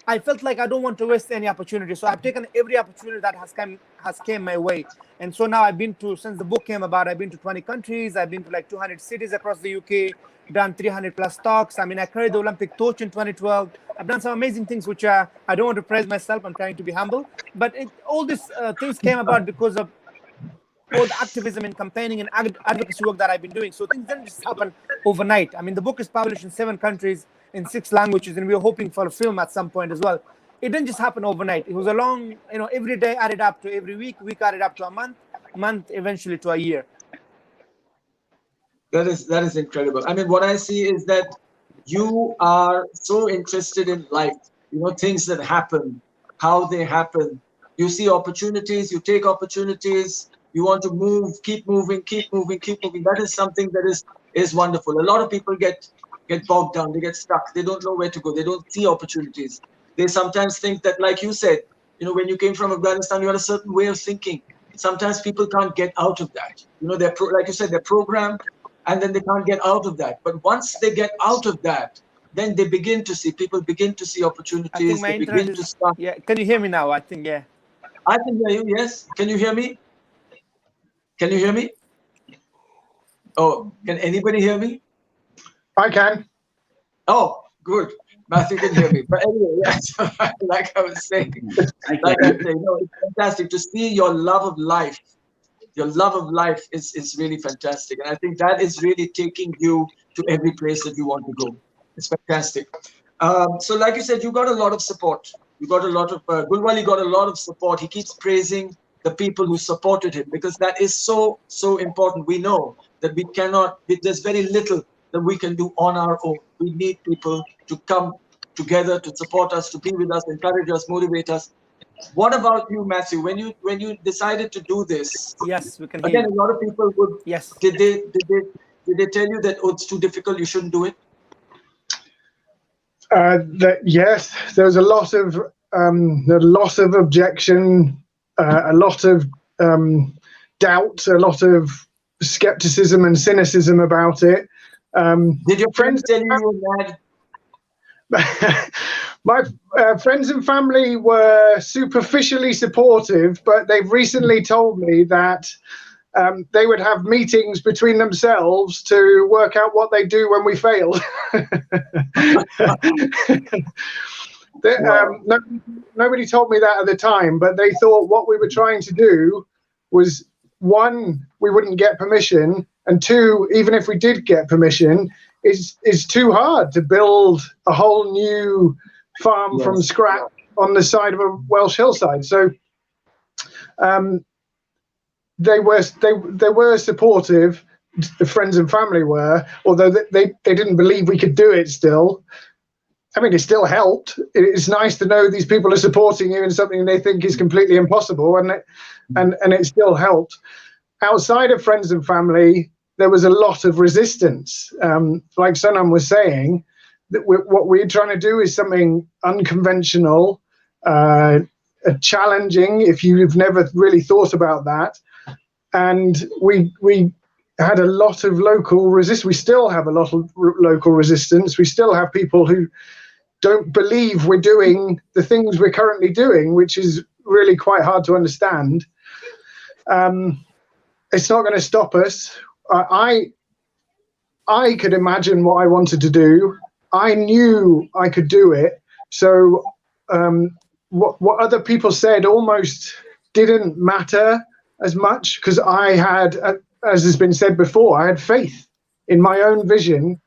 I felt like I don't want to waste any opportunity. So I've taken every opportunity that has came my way. And so now I've been to, since the book came about, I've been to 20 countries. I've been to like 200 cities across the UK, done 300 plus talks. I mean, I carried the Olympic torch in 2012. I've done some amazing things, which I don't want to praise myself. I'm trying to be humble. But all these things came about because of all the activism and campaigning and advocacy work that I've been doing. So things didn't just happen overnight. I mean, the book is published in 7 countries, in 6 languages, and we were hoping for a film at some point as well. It didn't just happen overnight. It was a long, you know, every day added up to every week added up to a month eventually to a year. That is incredible. I mean, what I see is that you are so interested in life, you know, things that happen, how they happen. You see opportunities, you take opportunities, you want to move, keep moving. That is something that is wonderful. A lot of people get bogged down, they get stuck, they don't know where to go, they don't see opportunities. They sometimes think that, like you said, you know, when you came from Afghanistan, you had a certain way of thinking. Sometimes people can't get out of that. You know, like you said, they're programmed, and then they can't get out of that. But once they get out of that, then they begin to see, people begin to see opportunities. I think my they internet begin to is, start. yeah. Can you hear me now? I think, yeah. I can hear you, yes. Can you hear me? Can you hear me? Oh, can anybody hear me? I can. Oh, good. Matthew can hear me. But anyway, yes, like I was saying, no, it's fantastic to see your love of life. Your love of life is really fantastic. And I think that is really taking you to every place that you want to go. It's fantastic. So like you said, you got a lot of support. You got a lot of, Gulwali got a lot of support. He keeps praising the people who supported him, because that is so important. We know that we cannot, there's very little that we can do on our own. We need people to come together, to support us, to be with us, encourage us, motivate us. What about you, Matthew? When you decided to do this? Yes, we can hear again, you. a lot of people would. Yes. Did they tell you that, oh, it's too difficult, you shouldn't do it? Yes, there was a lot of objection, a lot of doubt, a lot of skepticism and cynicism about it. Did your friends tell you you were mad? My friends and family were superficially supportive, but they've recently told me that they would have meetings between themselves to work out what they do when we fail. Nobody told me that at the time, but they thought what we were trying to do was, 1, we wouldn't get permission, and 2, even if we did get permission, is too hard to build a whole new farm from scratch on the side of a Welsh hillside. So they were supportive, the friends and family were, although they didn't believe we could do it still. I mean, it still helped. It's nice to know these people are supporting you in something they think is completely impossible, and it still helped. Outside of friends and family, there was a lot of resistance. Like Sonam was saying, that what we're trying to do is something unconventional, challenging if you've never really thought about that. And we had a lot of local resistance. We still have a lot of local resistance. We still have people who don't believe we're doing the things we're currently doing, which is really quite hard to understand. It's not going to stop us. I could imagine what I wanted to do. I knew I could do it. So what other people said almost didn't matter as much, because I had, as has been said before, I had faith in my own vision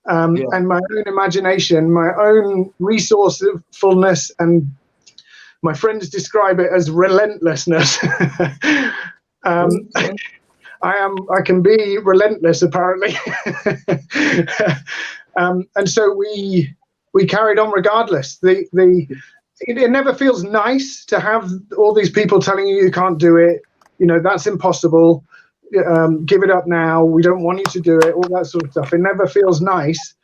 and my own imagination, my own resourcefulness, and my friends describe it as relentlessness. I can be relentless, apparently. And so we carried on regardless. It never feels nice to have all these people telling you can't do it. You know, that's impossible. Give it up now. We don't want you to do it. All that sort of stuff. It never feels nice.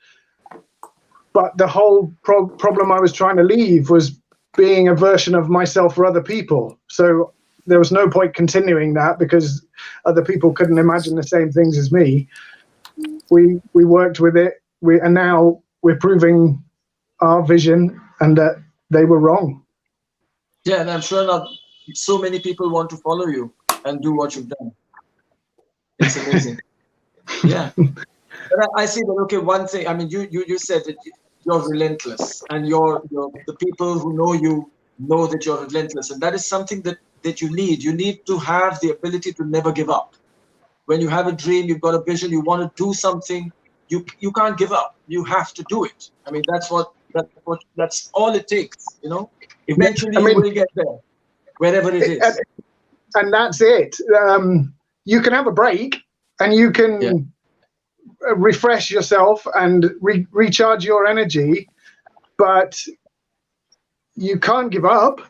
But the whole problem I was trying to leave was being a version of myself for other people. So there was no point continuing that because other people couldn't imagine the same things as me. We worked with it. And now we're proving our vision and that they were wrong. Yeah, and I'm sure not so many people want to follow you and do what you've done. It's amazing. Yeah. But I see that, okay, one thing, I mean, you said that you're relentless, and the people who know you know that you're relentless, and that is something that you need. You need to have the ability to never give up. When you have a dream, you've got a vision, you want to do something, you can't give up. You have to do it. I mean, that's all it takes, you know. Eventually, you will get there, wherever it is. And that's it. You can have a break, and you can refresh yourself and recharge your energy, but you can't give up.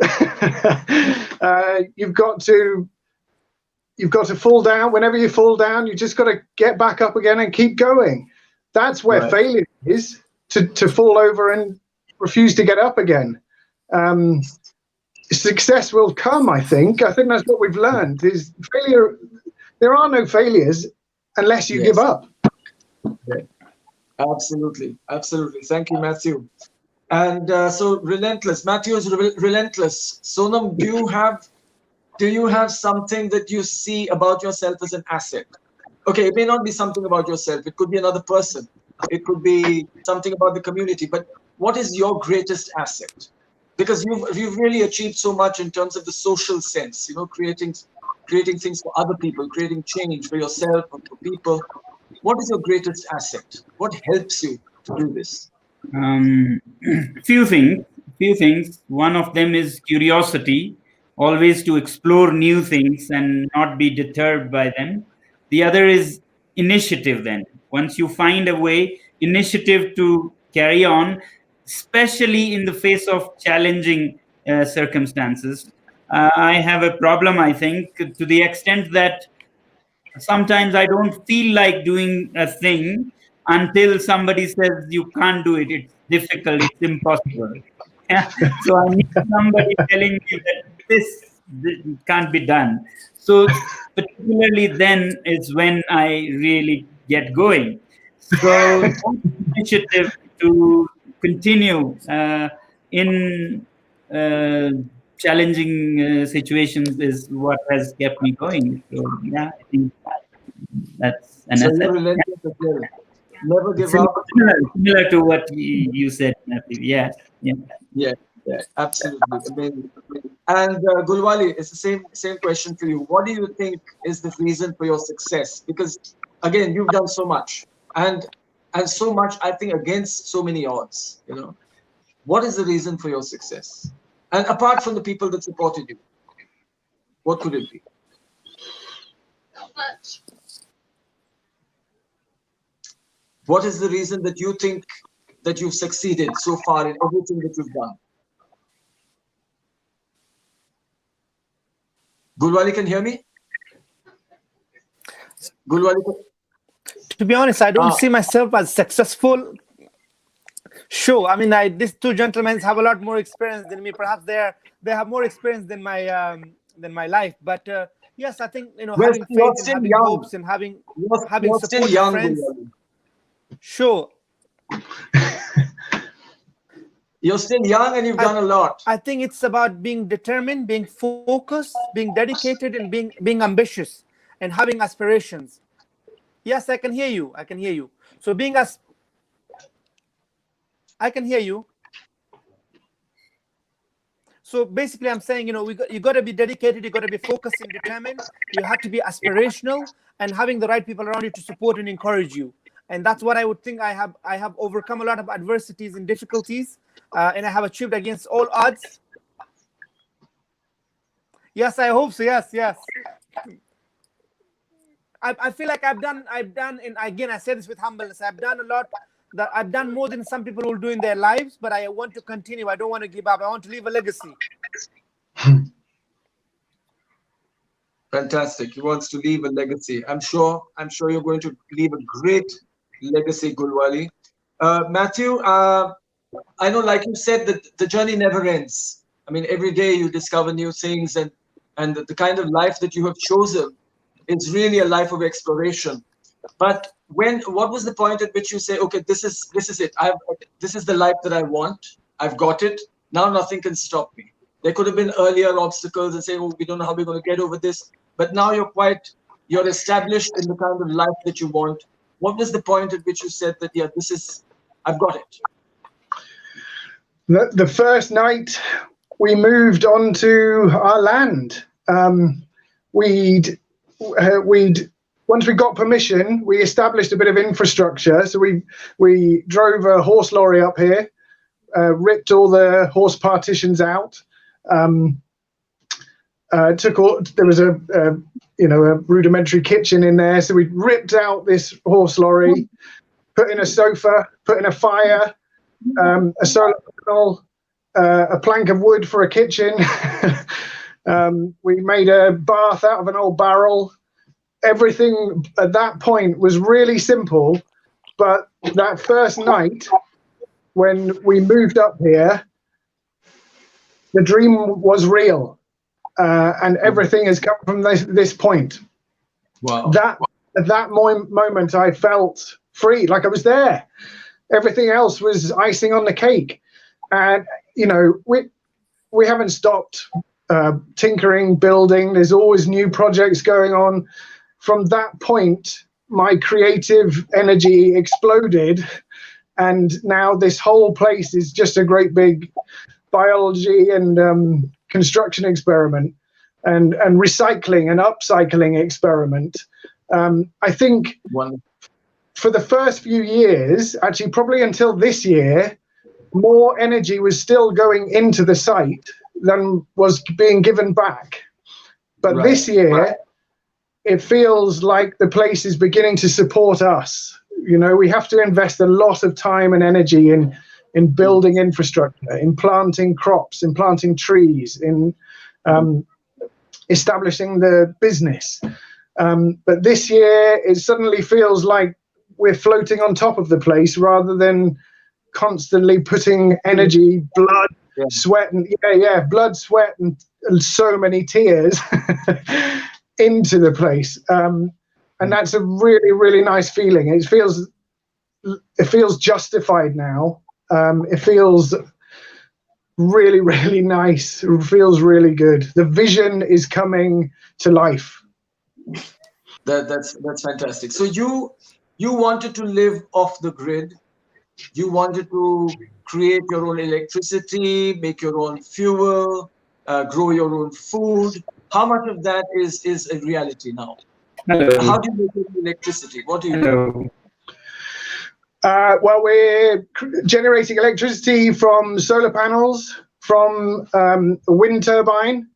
You've got to fall down. Whenever you fall down, you just got to get back up again and keep going. That's where failure is, to fall over and refuse to get up again. Success will come, I think. I think that's what we've learned, is failure. There are no failures unless you give up. Yeah. Absolutely. Thank you, Matthew. And so relentless. Matthew is relentless. Sonam, do you have something that you see about yourself as an asset? Okay, it may not be something about yourself. It could be another person. It could be something about the community. But what is your greatest asset? Because you've really achieved so much in terms of the social sense, you know, creating things for other people, creating change for yourself and for people. What is your greatest asset? What helps you to do this? Few things. One of them is curiosity, always to explore new things and not be deterred by them. The other is initiative. Then once you find a way, initiative to carry on, especially in the face of challenging circumstances. I have a problem, I think, to the extent that sometimes I don't feel like doing a thing until somebody says you can't do it. It's difficult. It's impossible. So I need somebody telling me that this can't be done. So particularly then is when I really get going. So initiative to continue in challenging situations is what has kept me going. So yeah, I think that's an asset. Never give up. Similar to what you said, Matthew. Yeah, absolutely. Amazing. And Gulwali, it's the same question for you. What do you think is the reason for your success? Because again, you've done so much, and so much, I think, against so many odds. You know, what is the reason for your success? And apart from the people that supported you, what could it be? Not much. What is the reason that you think that you've succeeded so far in everything that you've done? Gulwali, can hear me? Gulwali? To be honest, I don't see myself as successful. Sure, I mean, these two gentlemen have a lot more experience than me. Perhaps they have more experience than my life. But yes, I think, you know, having faith and having hopes and having supportive friends. Gulwali. Sure. You're still young and you've done a lot. I think it's about being determined, being focused, being dedicated, and being ambitious and having aspirations. Yes, I can hear you. So I can hear you. So basically, I'm saying, you know, you got to be dedicated, you got to be focused and determined. You have to be aspirational and having the right people around you to support and encourage you. And that's what I would think. I have overcome a lot of adversities and difficulties, and I have achieved against all odds. Yes, I hope so. Yes. I feel like I've done, and again, I say this with humbleness, I've done a lot, that I've done more than some people will do in their lives, but I want to continue. I don't want to give up. I want to leave a legacy. Fantastic. He wants to leave a legacy. I'm sure you're going to leave a great legacy, Gulwali. Matthew, I know, like you said, that the journey never ends. I mean, every day you discover new things, and the kind of life that you have chosen is really a life of exploration. But what was the point at which you say, okay, this is it. This is the life that I want. I've got it. Now nothing can stop me. There could have been earlier obstacles and say, oh, we don't know how we're going to get over this. But now you're established in the kind of life that you want. What was the point at which you said that, yeah, I've got it? The first night we moved onto our land. Once we got permission, we established a bit of infrastructure. So we drove a horse lorry up here, ripped all the horse partitions out. There was a rudimentary kitchen in there, so we ripped out this horse lorry, put in a sofa, put in a fire, a solar panel, a plank of wood for a kitchen. We made a bath out of an old barrel. Everything at that point was really simple, but that first night when we moved up here, the dream was real. And everything has come from this point. Wow. At that moment, I felt free, like I was there. Everything else was icing on the cake. And, we haven't stopped tinkering, building. There's always new projects going on. From that point, my creative energy exploded. And now this whole place is just a great big biology and construction experiment and recycling and upcycling experiment. I think for the first few years, actually probably until this year, more energy was still going into the site than was being given back. But this year, it feels like the place is beginning to support us. We have to invest a lot of time and energy in building infrastructure, in planting crops, in planting trees, in establishing the business. But this year, it suddenly feels like we're floating on top of the place rather than constantly putting energy, blood, sweat, and blood, sweat, and so many tears into the place. And that's a really, really nice feeling. It feels justified now. It feels really, really nice. It feels really good. The vision is coming to life. That's fantastic. So you wanted to live off the grid. You wanted to create your own electricity, make your own fuel, grow your own food. How much of that is a reality now? Hello. How do you make electricity? What do you do? Well, we're generating electricity from solar panels, from a wind turbine.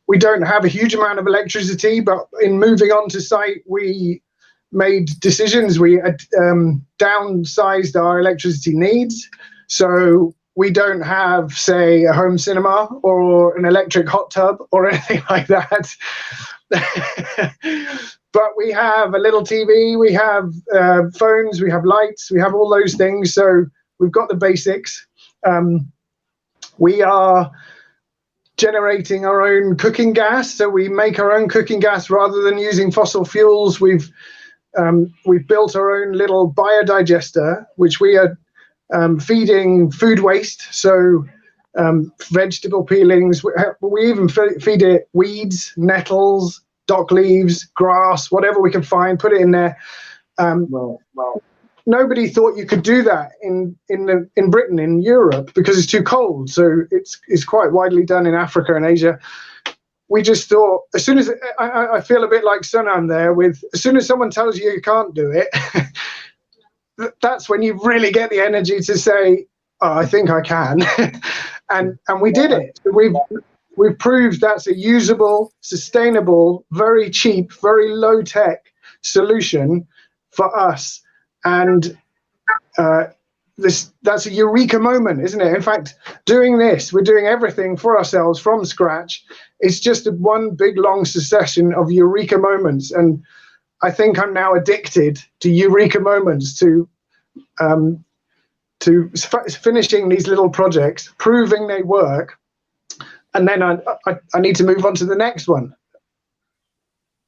We don't have a huge amount of electricity, but in moving on to site, we made decisions. We downsized our electricity needs. So we don't have, say, a home cinema or an electric hot tub or anything like that. But we have a little TV, we have phones, we have lights, we have all those things. So we've got the basics. We are generating our own cooking gas. So we make our own cooking gas rather than using fossil fuels. We've built our own little biodigester, which we are feeding food waste. So vegetable peelings, we even feed it weeds, nettles, dock leaves, grass, whatever we can find, put it in there. Nobody thought you could do that in Britain, in Europe, because it's too cold. So it's quite widely done in Africa and Asia. We just thought, as soon as I feel a bit like Sonam there, as soon as someone tells you you can't do it, that's when you really get the energy to say, oh, I think I can. and we did it. We've proved that's a usable, sustainable, very cheap, very low tech solution for us. And that's a eureka moment, isn't it? In fact, doing this, we're doing everything for ourselves from scratch. It's just one big long succession of eureka moments. And I think I'm now addicted to eureka moments, to finishing these little projects, proving they work, and then I need to move on to the next one.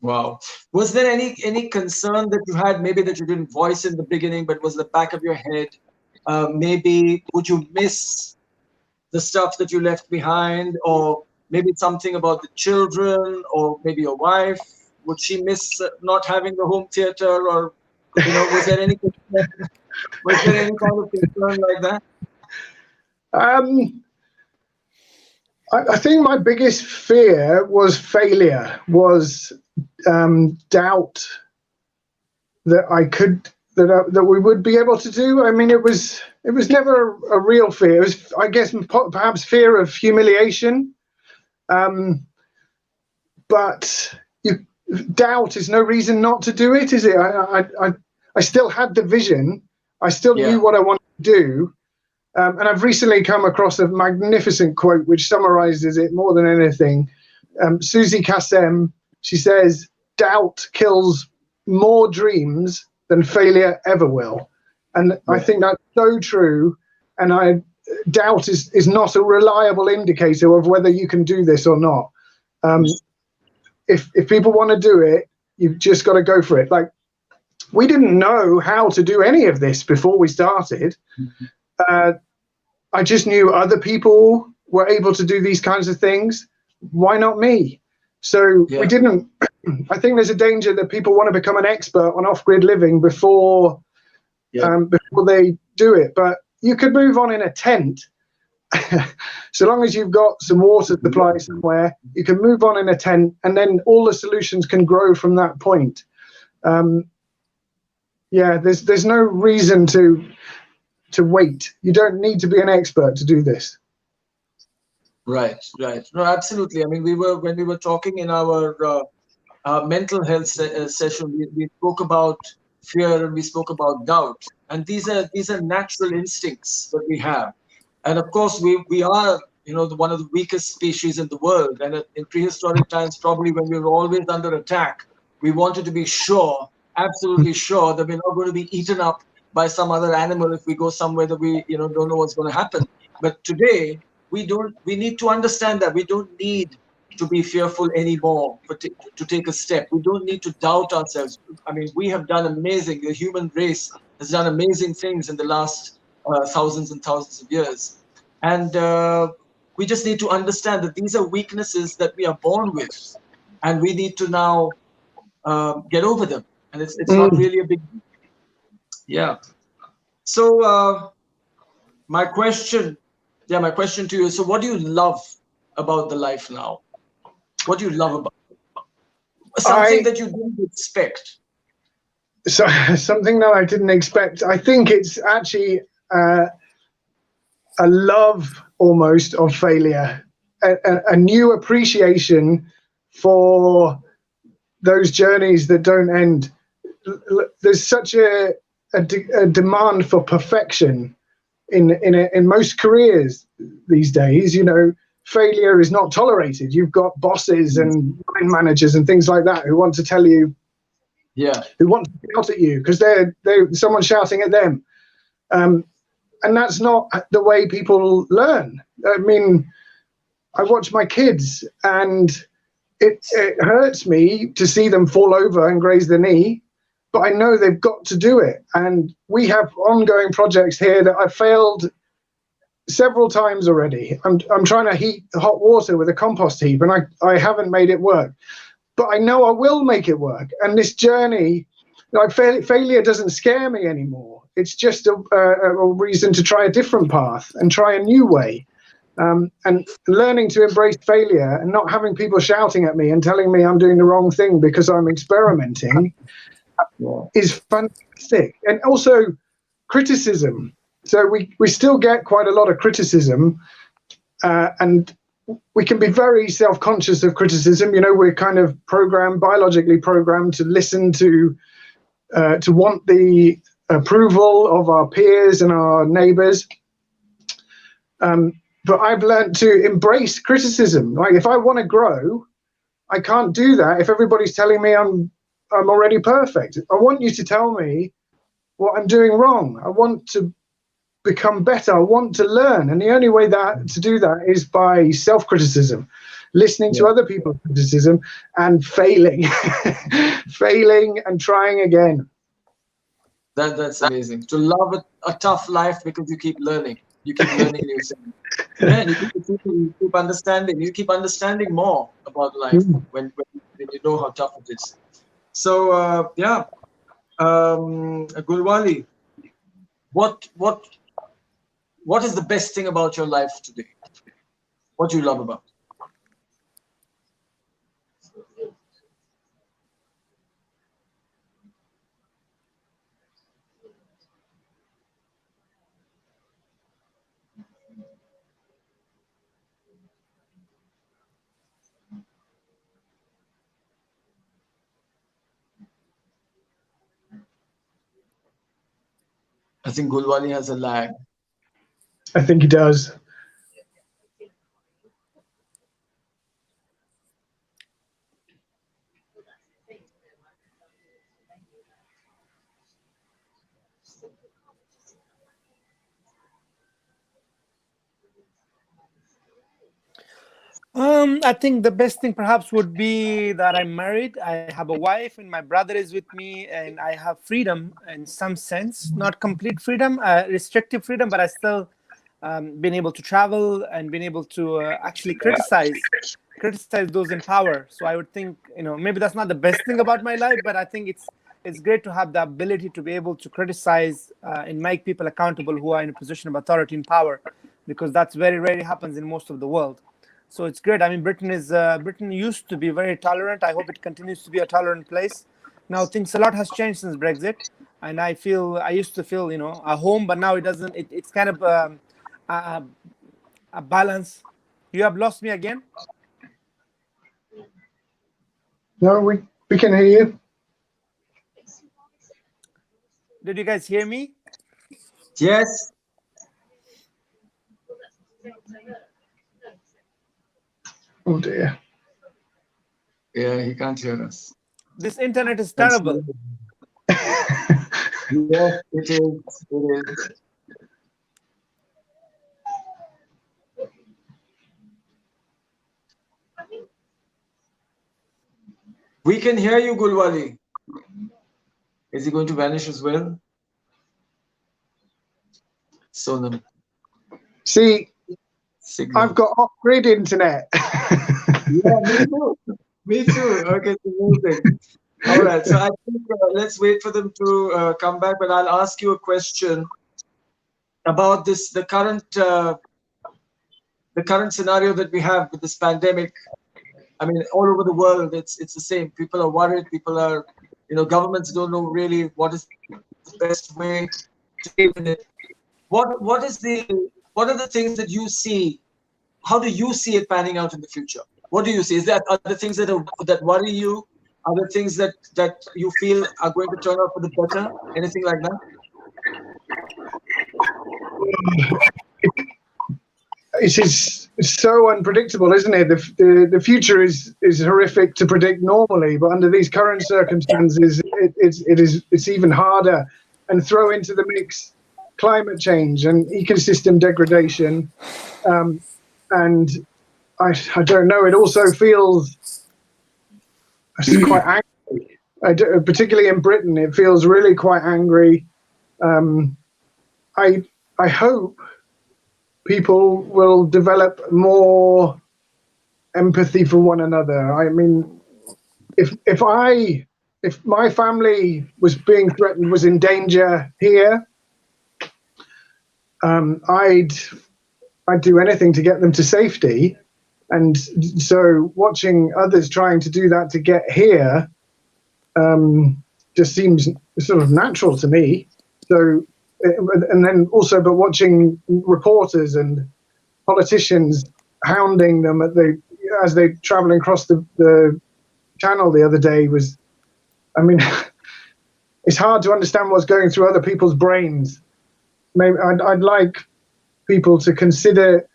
Wow. Was there any concern that you had, maybe that you didn't voice in the beginning, but was the back of your head? Maybe would you miss the stuff that you left behind, or maybe something about the children, or maybe your wife? Would she miss not having the home theater, or was there any concern? Was there any kind of concern like that? I think my biggest fear was failure, was doubt that we would be able to do. I mean, it was never a real fear. It was, I guess, perhaps fear of humiliation. But doubt is no reason not to do it, is it? I still had the vision. I still knew what I wanted to do. And I've recently come across a magnificent quote which summarizes it more than anything. Susie Kassem, she says, doubt kills more dreams than failure ever will. And I think that's so true. And doubt is not a reliable indicator of whether you can do this or not. If people want to do it, you've just got to go for it. Like, we didn't know how to do any of this before we started. I just knew other people were able to do these kinds of things. Why not me? So we didn't. I think there's a danger that people want to become an expert on off-grid living before they do it. But you could move on in a tent. So long as you've got some water supply somewhere, you can move on in a tent, and then all the solutions can grow from that point. There's no reason to wait. You don't need to be an expert to do this. Right. No, absolutely. I mean, when we were talking in our mental health session, we spoke about fear and we spoke about doubt, and these are natural instincts that we have. And of course, we are, one of the weakest species in the world. And in prehistoric times, probably when we were always under attack, we wanted to be sure, absolutely sure, that we're not going to be eaten up by some other animal if we go somewhere that we don't know what's going to happen. But today, we need to understand that we don't need to be fearful anymore to take a step. We don't need to doubt ourselves. I mean, we have done amazing. The human race has done amazing things in the last thousands and thousands of years. And we just need to understand that these are weaknesses that we are born with, and we need to now get over them. And it's not really a big deal. Yeah. So my question to you is, so what do you love about the life now? What do you love about it? Something that you didn't expect. So something that I didn't expect. I think it's actually a love almost of failure, a new appreciation for those journeys that don't end. There's such a demand for perfection in most careers these days. Failure is not tolerated. You've got bosses and line managers and things like that who want to tell you, who want to shout at you because someone's shouting at them, and that's not the way people learn. I mean, I watch my kids, and it hurts me to see them fall over and graze their knee, but I know they've got to do it. And we have ongoing projects here that I've failed several times already. I'm trying to heat hot water with a compost heap, and I haven't made it work, but I know I will make it work. And this journey, failure doesn't scare me anymore. It's just a reason to try a different path and try a new way. And learning to embrace failure and not having people shouting at me and telling me I'm doing the wrong thing because I'm experimenting is fantastic. And also, criticism. So we still get quite a lot of criticism, and we can be very self-conscious of criticism. You know, we're kind of biologically programmed to listen to want the approval of our peers and our neighbors. But I've learned to embrace criticism. Like, if I want to grow, I can't do that if everybody's telling me I'm already perfect. I want you to tell me what I'm doing wrong. I want to become better. I want to learn. And the only way to do that is by self-criticism, listening to other people's criticism and failing, failing and trying again. That's amazing. To love a tough life because you keep learning. You keep learning new things. Yeah, and you keep understanding. You keep understanding more about life when you know how tough it is. So Gulwali, what is the best thing about your life today? What do you love about? I think Gulwali has a lag. I think he does. I think the best thing perhaps would be that I'm married. I have a wife, and my brother is with me, and I have freedom in some sense, not complete freedom, restrictive freedom, but I still been able to travel and been able to actually criticize those in power. So I would think, maybe that's not the best thing about my life, but I think it's great to have the ability to be able to criticize and make people accountable who are in a position of authority and power, because that's very rarely happens in most of the world. So it's great. I mean, Britain used to be very tolerant. I hope it continues to be a tolerant place. Now things a lot has changed since Brexit, and I used to feel a home, but now it doesn't. It's kind of a balance. You have lost me again. No, we can hear you. Did you guys hear me? Yes. Oh dear. Yeah, he can't hear us. This internet is terrible. Yes, it is. We can hear you, Gulwali. Is he going to vanish as well? Sonam. See, Signal. I've got off-grid internet. Yeah, me too. Me too. Okay, amazing. All right, so I think let's wait for them to come back, but I'll ask you a question about the current scenario that we have with this pandemic. I mean, all over the world, it's the same. People are worried. People are, governments don't know really what is the best way to deal with it. What are the things that you see? How do you see it panning out in the future? What do you see? Are there things that worry you? Are there things that you feel are going to turn out for the better? Anything like that? It's so unpredictable, isn't it? The future is horrific to predict normally, but under these current circumstances, it's even harder. And throw into the mix climate change and ecosystem degradation, and I don't know. It also feels quite angry. Particularly in Britain, it feels really quite angry. I hope people will develop more empathy for one another. I mean, if my family was being threatened, was in danger here, I'd do anything to get them to safety. And so watching others trying to do that to get here just seems sort of natural to me. So and then also, but watching reporters and politicians hounding them as they traveling across the channel the other day was, I mean, it's hard to understand what's going through other people's brains. Maybe I'd like people to consider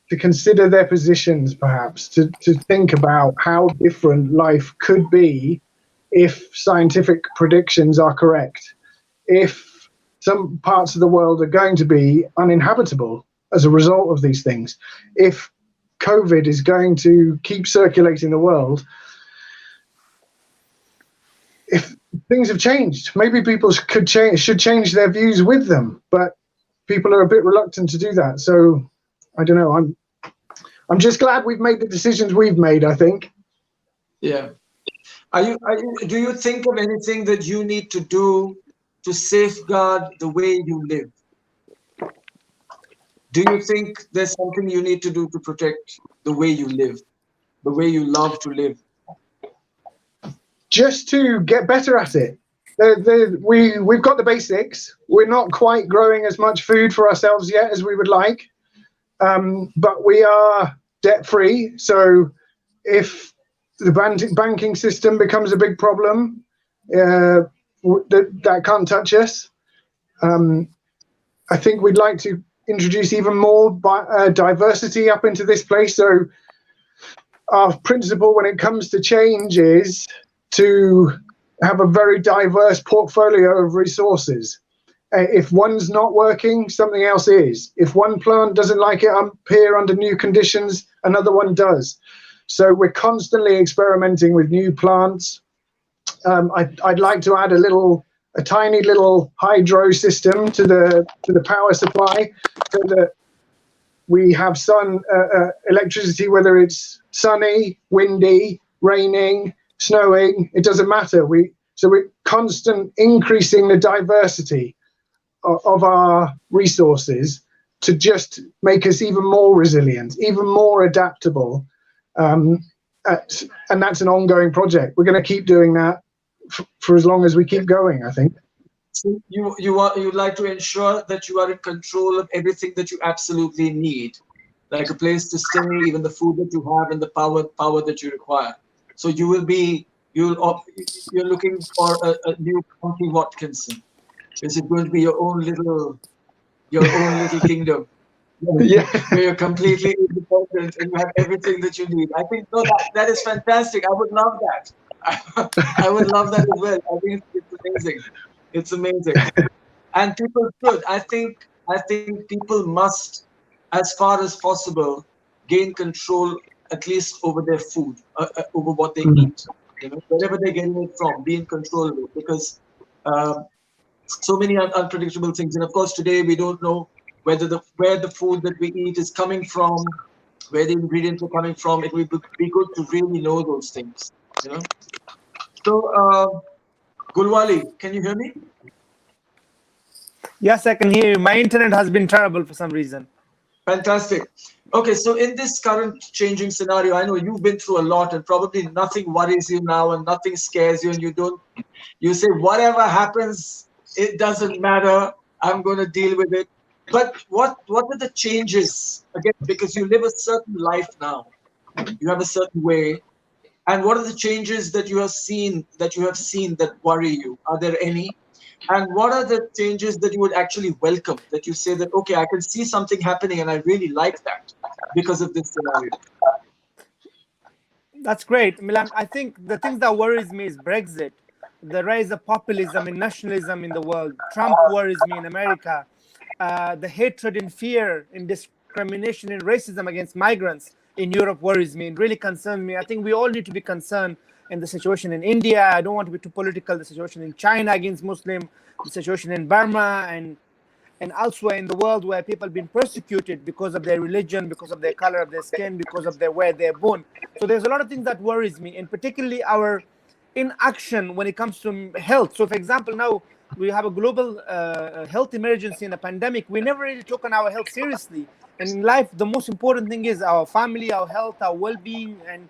their positions, perhaps to think about how different life could be if scientific predictions are correct, if some parts of the world are going to be uninhabitable as a result of these things, if COVID is going to keep circulating the world, if things have changed, maybe people should change their views with them, but people are a bit reluctant to do that. So I don't know. I'm just glad we've made the decisions we've made, I think. Yeah. Do you think of anything that you need to do to safeguard the way you live? Do you think there's something you need to do to protect the way you live, the way you love to live? Just to get better at it. We've got the basics. We're not quite growing as much food for ourselves yet as we would like, but we are debt-free. So if the banking system becomes a big problem, that can't touch us. I think we'd like to introduce even more diversity up into this place. So our principle when it comes to change is to have a very diverse portfolio of resources. If one's not working, something else is. If one plant doesn't like it up here under new conditions, another one does. So we're constantly experimenting with new plants. I'd like to add a tiny little hydro system to the power supply, so that we have electricity, whether it's sunny, windy, raining, snowing. It doesn't matter. We're constant increasing the diversity of our resources to just make us even more resilient, even more adaptable. And that's an ongoing project. We're going to keep doing that for as long as we keep going, I think. So you'd like to ensure that you are in control of everything that you absolutely need, like a place to stay, even the food that you have, and the power that you require. So you're looking for a new county Watkinson. Is it going to be your own little kingdom? Yeah. Where you're completely independent and you have everything that you need. I think that is fantastic. I would love that. I would love that as well. I think it's amazing. It's amazing. And people should. I think people must, as far as possible, gain control at least over their food, over what they eat. Wherever they're getting it from, be in control of it, because so many unpredictable things. And of course, today we don't know where the food that we eat is coming from, where the ingredients are coming from. It would be good to really know those things. So, Gulwali, can you hear me? Yes, I can hear you. My internet has been terrible for some reason. Fantastic. Okay, so in this current changing scenario, I know you've been through a lot, and probably nothing worries you now and nothing scares you, and you say, whatever happens, it doesn't matter. I'm going to deal with it. But what are the changes, again, because you live a certain life now, you have a certain way, and what are the changes that you have seen that worry you? Are there any? And what are the changes that you would actually welcome, that you say that, okay, I can see something happening and I really like that because of this scenario? That's great, Milan. I think the thing that worries me is Brexit, the rise of populism and nationalism in the world. Trump worries me in America. The hatred and fear and discrimination and racism against migrants in Europe worries me and really concerns me. I think we all need to be concerned in the situation in India. I don't want to be too political. The situation in China against Muslim, the situation in Burma and elsewhere in the world where people have been persecuted because of their religion, because of their color of their skin, because of where they're born. So there's a lot of things that worries me, and particularly our inaction when it comes to health. So for example, now we have a global health emergency and a pandemic. We never really took on our health seriously. And in life, the most important thing is our family, our health, our well-being. And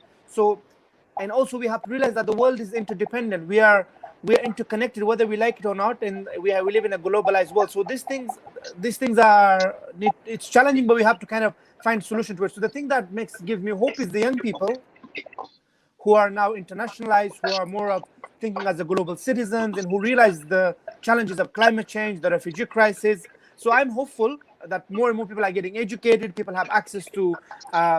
also we have to realize that the world is interdependent. We are we are interconnected, whether we like it or not, and we live in a globalized world. So these things are, it's challenging, but we have to kind of find solution to it. So the thing that gives me hope is the young people who are now internationalized, who are more of thinking as a global citizens, and who realize the challenges of climate change, the refugee crisis. So I'm hopeful that more and more people are getting educated, people have access to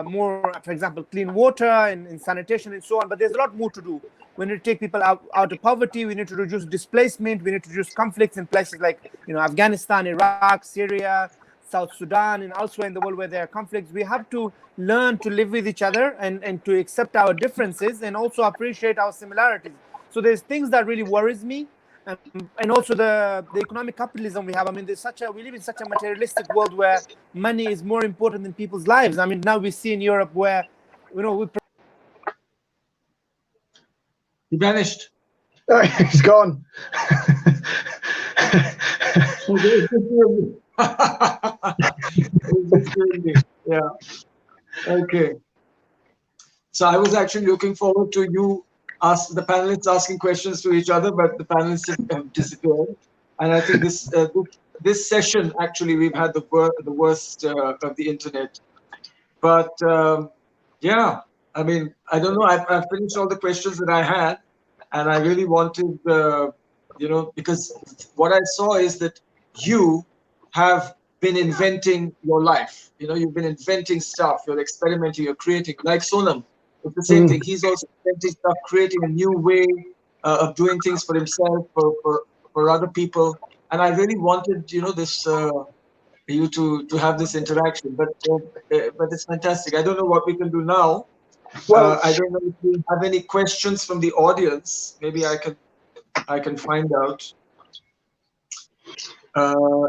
more, for example, clean water and sanitation and so on. But there's a lot more to do. We need to take people out of poverty. We need to reduce displacement. We need to reduce conflicts in places like, Afghanistan, Iraq, Syria, South Sudan, and elsewhere in the world where there are conflicts. We have to learn to live with each other and to accept our differences and also appreciate our similarities. So there's things that really worries me. And also the economic capitalism we have. I mean, we live in such a materialistic world where money is more important than people's lives. I mean, now we see in Europe where, He vanished. He's gone. Yeah. Okay. So I was actually looking forward to you the panelists asking questions to each other, but the panelists have disappeared. And I think this session, actually, we've had the worst of the internet. But yeah, I mean, I don't know. I've finished all the questions that I had, and I really wanted, because what I saw is that you have been inventing your life. You've been inventing stuff. You're experimenting. You're creating. Like Sonam, it's the same thing. He's also inventing stuff, creating a new way of doing things for himself, for other people. And I really wanted, this you to have this interaction. But it's fantastic. I don't know what we can do now. Well, I don't know if we have any questions from the audience. Maybe I can find out.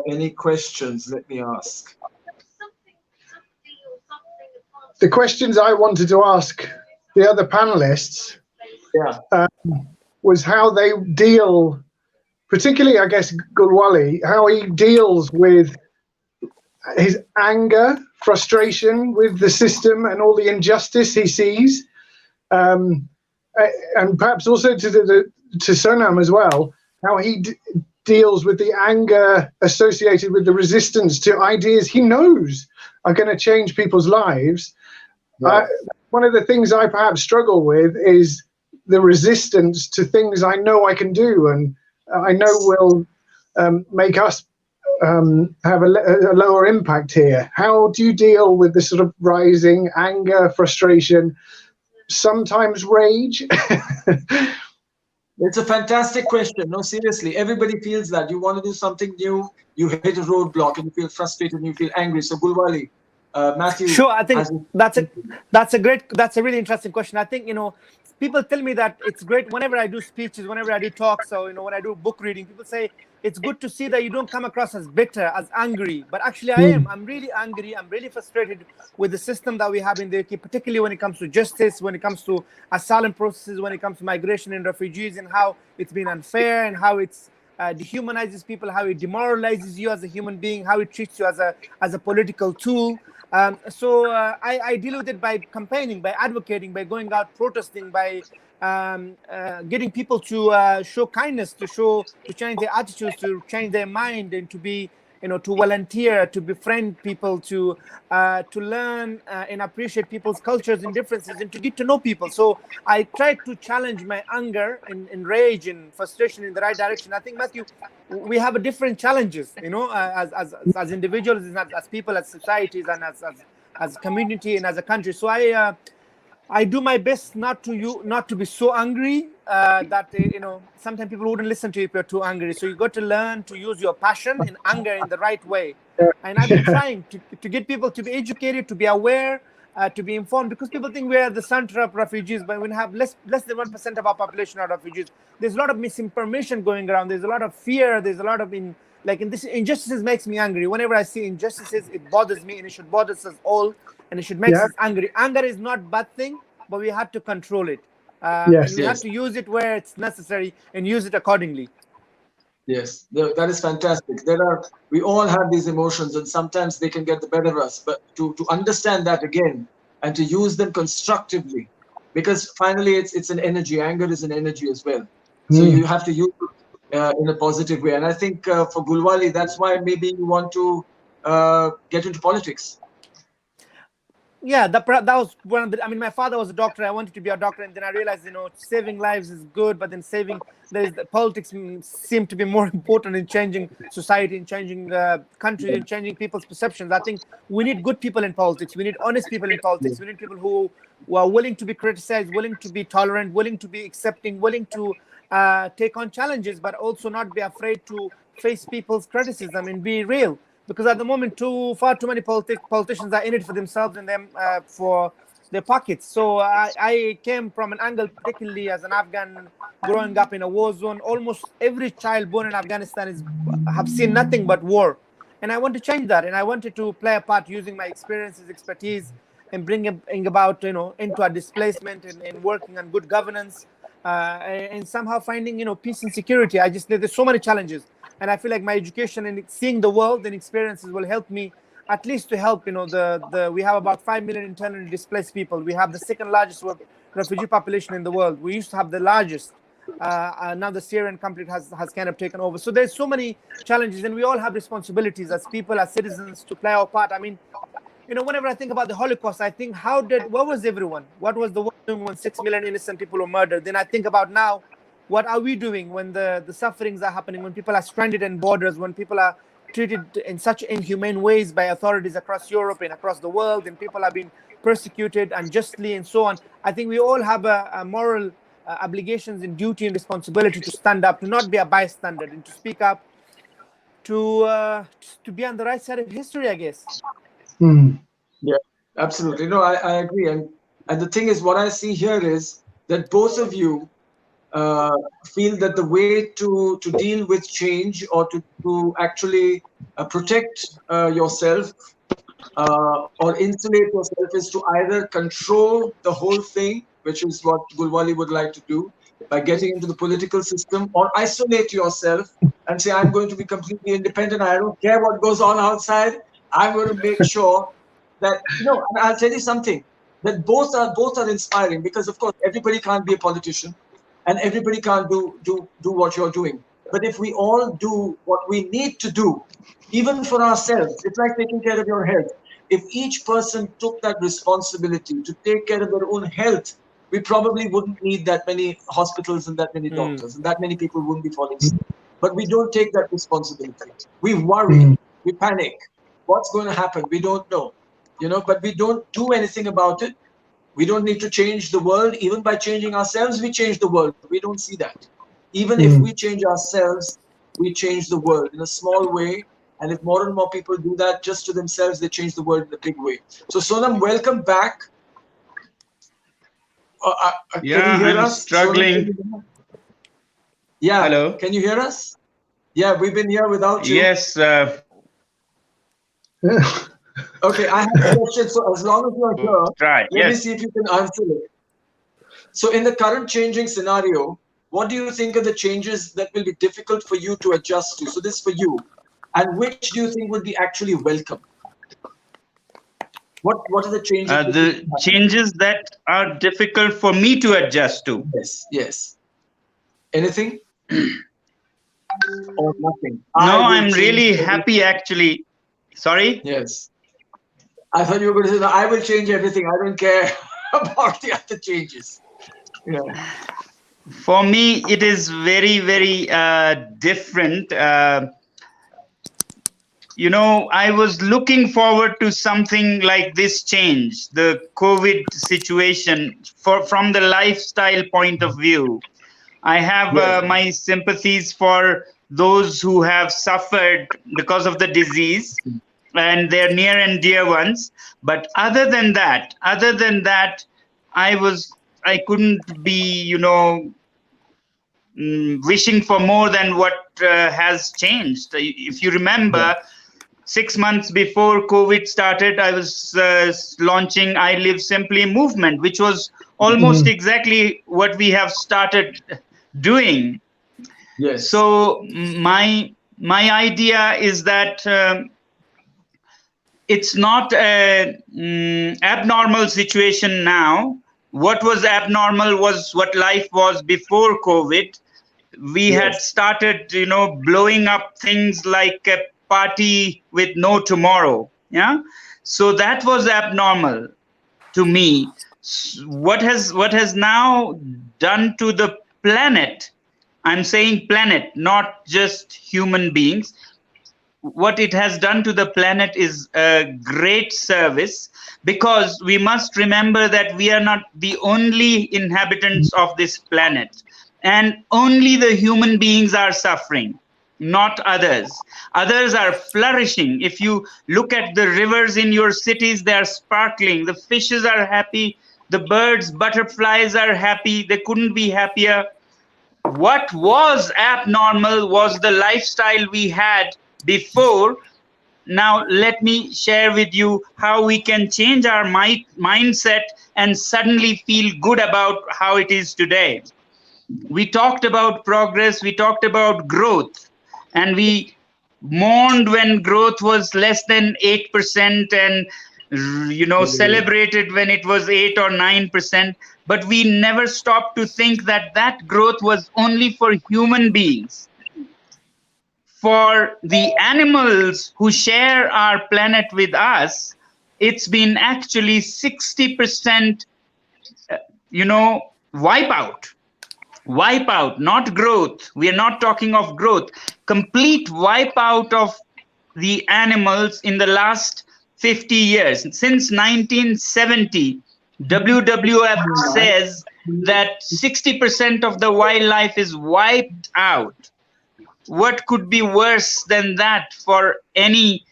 Any questions? Let me ask. The questions I wanted to ask the other panelists was how they deal, particularly, I guess, Gulwali, how he deals with his anger, frustration with the system and all the injustice he sees, and perhaps also to Sonam as well, how he deals with the anger associated with the resistance to ideas he knows are going to change people's lives. Right. One of the things I perhaps struggle with is the resistance to things I know I can do and I know will make us have a lower impact here. How do you deal with this sort of rising anger, frustration, sometimes rage? It's a fantastic question. No, seriously, everybody feels that. You want to do something new, you hit a roadblock and you feel frustrated and you feel angry. So Gulwali, Matthew. Sure, I think that's a really interesting question. I think, people tell me that it's great whenever I do speeches, whenever I do talks, so, when I do book reading, people say it's good to see that you don't come across as bitter, as angry. But actually I am. I'm really angry. I'm really frustrated with the system that we have in the UK, particularly when it comes to justice, when it comes to asylum processes, when it comes to migration and refugees, and how it's been unfair and how it's dehumanizes people, how it demoralizes you as a human being, how it treats you as a political tool. So I deal with it by campaigning, by advocating, by going out protesting, by getting people to show kindness, to change their attitudes, to change their mind, and to be, to volunteer, to befriend people, to learn and appreciate people's cultures and differences, and to get to know people. So I try to challenge my anger and rage and frustration in the right direction. I think, Matthew, we have different challenges, as individuals, as people, as societies, and as community and as a country. So I do my best not to be so angry that sometimes people wouldn't listen to you if you're too angry. So you got to learn to use your passion and anger in the right way. And I've been trying to get people to be educated, to be aware, to be informed, because people think we are the center of refugees, but when we have less than 1% of our population are refugees. There's a lot of misinformation going around. There's a lot of fear. There's a lot of this injustices makes me angry. Whenever I see injustices, it bothers me, and it should bother us all, and it should make us angry. Anger is not a bad thing, but we have to control it. And we have to use it where it's necessary and use it accordingly. Yes, that is fantastic. We all have these emotions, and sometimes they can get the better of us. But to understand that again and to use them constructively, because finally it's an energy. Anger is an energy as well. So you have to use it in a positive way. And I think for Gulwali, that's why maybe you want to get into politics. Yeah, that was one of the, I mean, my father was a doctor. I wanted to be a doctor, and then I realized, saving lives is good, but then politics seem to be more important in changing society, in changing countries, in changing people's perceptions. I think we need good people in politics. We need honest people in politics. We need people who are willing to be criticized, willing to be tolerant, willing to be accepting, willing to take on challenges, but also not be afraid to face people's criticism and be real. Because at the moment, far too many politicians are in it for themselves and them for their pockets. So I came from an angle, particularly as an Afghan growing up in a war zone. Almost every child born in Afghanistan have seen nothing but war, and I want to change that. And I wanted to play a part using my experiences, expertise, and bring about into a displacement and working on good governance and somehow finding peace and security. There's so many challenges. And I feel like my education and seeing the world and experiences will help me, at least to help. We have about 5 million internally displaced people. We have the second largest refugee population in the world. We used to have the largest. Now the Syrian conflict has kind of taken over. So there's so many challenges, and we all have responsibilities as people, as citizens, to play our part. I mean, whenever I think about the Holocaust, I think, what was everyone? What was the world doing when 6 million innocent people were murdered? Then I think about now, what are we doing when the sufferings are happening, when people are stranded in borders, when people are treated in such inhumane ways by authorities across Europe and across the world, and people are being persecuted unjustly and so on. I think we all have a moral obligations and duty and responsibility to stand up, to not be a bystander, and to speak up, to be on the right side of history, I guess. Yeah, absolutely. No, I agree. And the thing is, what I see here is that both of you feel that the way to deal with change, or to actually protect yourself or insulate yourself, is to either control the whole thing, which is what Gulwali would like to do by getting into the political system, or isolate yourself and say, I'm going to be completely independent. I don't care what goes on outside. I'm going to make sure that, I'll tell you something, that both are inspiring, because of course everybody can't be a politician. And everybody can't do what you're doing. But if we all do what we need to do, even for ourselves, it's like taking care of your health. If each person took that responsibility to take care of their own health, we probably wouldn't need that many hospitals and that many doctors, and that many people wouldn't be falling sick. But we don't take that responsibility. We worry, we panic. What's going to happen? We don't know. But we don't do anything about it. We don't need to change the world. Even by changing ourselves, we change the world. We don't see that. Even if we change ourselves, we change the world in a small way. And if more and more people do that just to themselves, they change the world in a big way. So Sonam, welcome back. Can you hear us? Struggling. Sonam, yeah. Hello. Can you hear us? Yeah, we've been here without you. Yes. Okay, I have a question. So as long as you're here, let me see if you can answer it. So in the current changing scenario, what do you think are the changes that will be difficult for you to adjust to? So this is for you. And which do you think would be actually welcome? What are the changes? The changes that are difficult for me to adjust to. Yes. Anything? Or nothing? No, I'm really happy, actually. Sorry? Yes. I thought you were going to say, no, I will change everything. I don't care about the other changes. For me, it is very, very different. I was looking forward to something like this change, the COVID situation, from the lifestyle point of view. I have my sympathies for those who have suffered because of the disease and their near and dear ones. But other than that, I couldn't be, wishing for more than what has changed. If you remember, 6 months before COVID started, I was launching I Live Simply movement, which was almost exactly what we have started doing. Yes. So my idea is that it's not an abnormal situation now. What was abnormal was what life was before COVID. we had started, blowing up things like a party with no tomorrow. Yeah. So that was abnormal to me. What has now done to the planet, I'm saying planet, not just human beings, what it has done to the planet is a great service, because we must remember that we are not the only inhabitants of this planet, and only the human beings are suffering, not others. Others are flourishing. If you look at the rivers in your cities, they are sparkling. The fishes are happy. The birds, butterflies are happy. They couldn't be happier. What was abnormal was the lifestyle we had before. Now, let me share with you how we can change our mindset and suddenly feel good about how it is today. We talked about progress, we talked about growth, and we mourned when growth was less than 8% and celebrated when it was 8 or 9%. But we never stopped to think that that growth was only for human beings. For the animals who share our planet with us, it's been actually 60%, wipeout, not growth. We are not talking of growth. Complete wipeout of the animals in the last 50 years. Since 1970, WWF says that 60% of the wildlife is wiped out. What could be worse than that for any,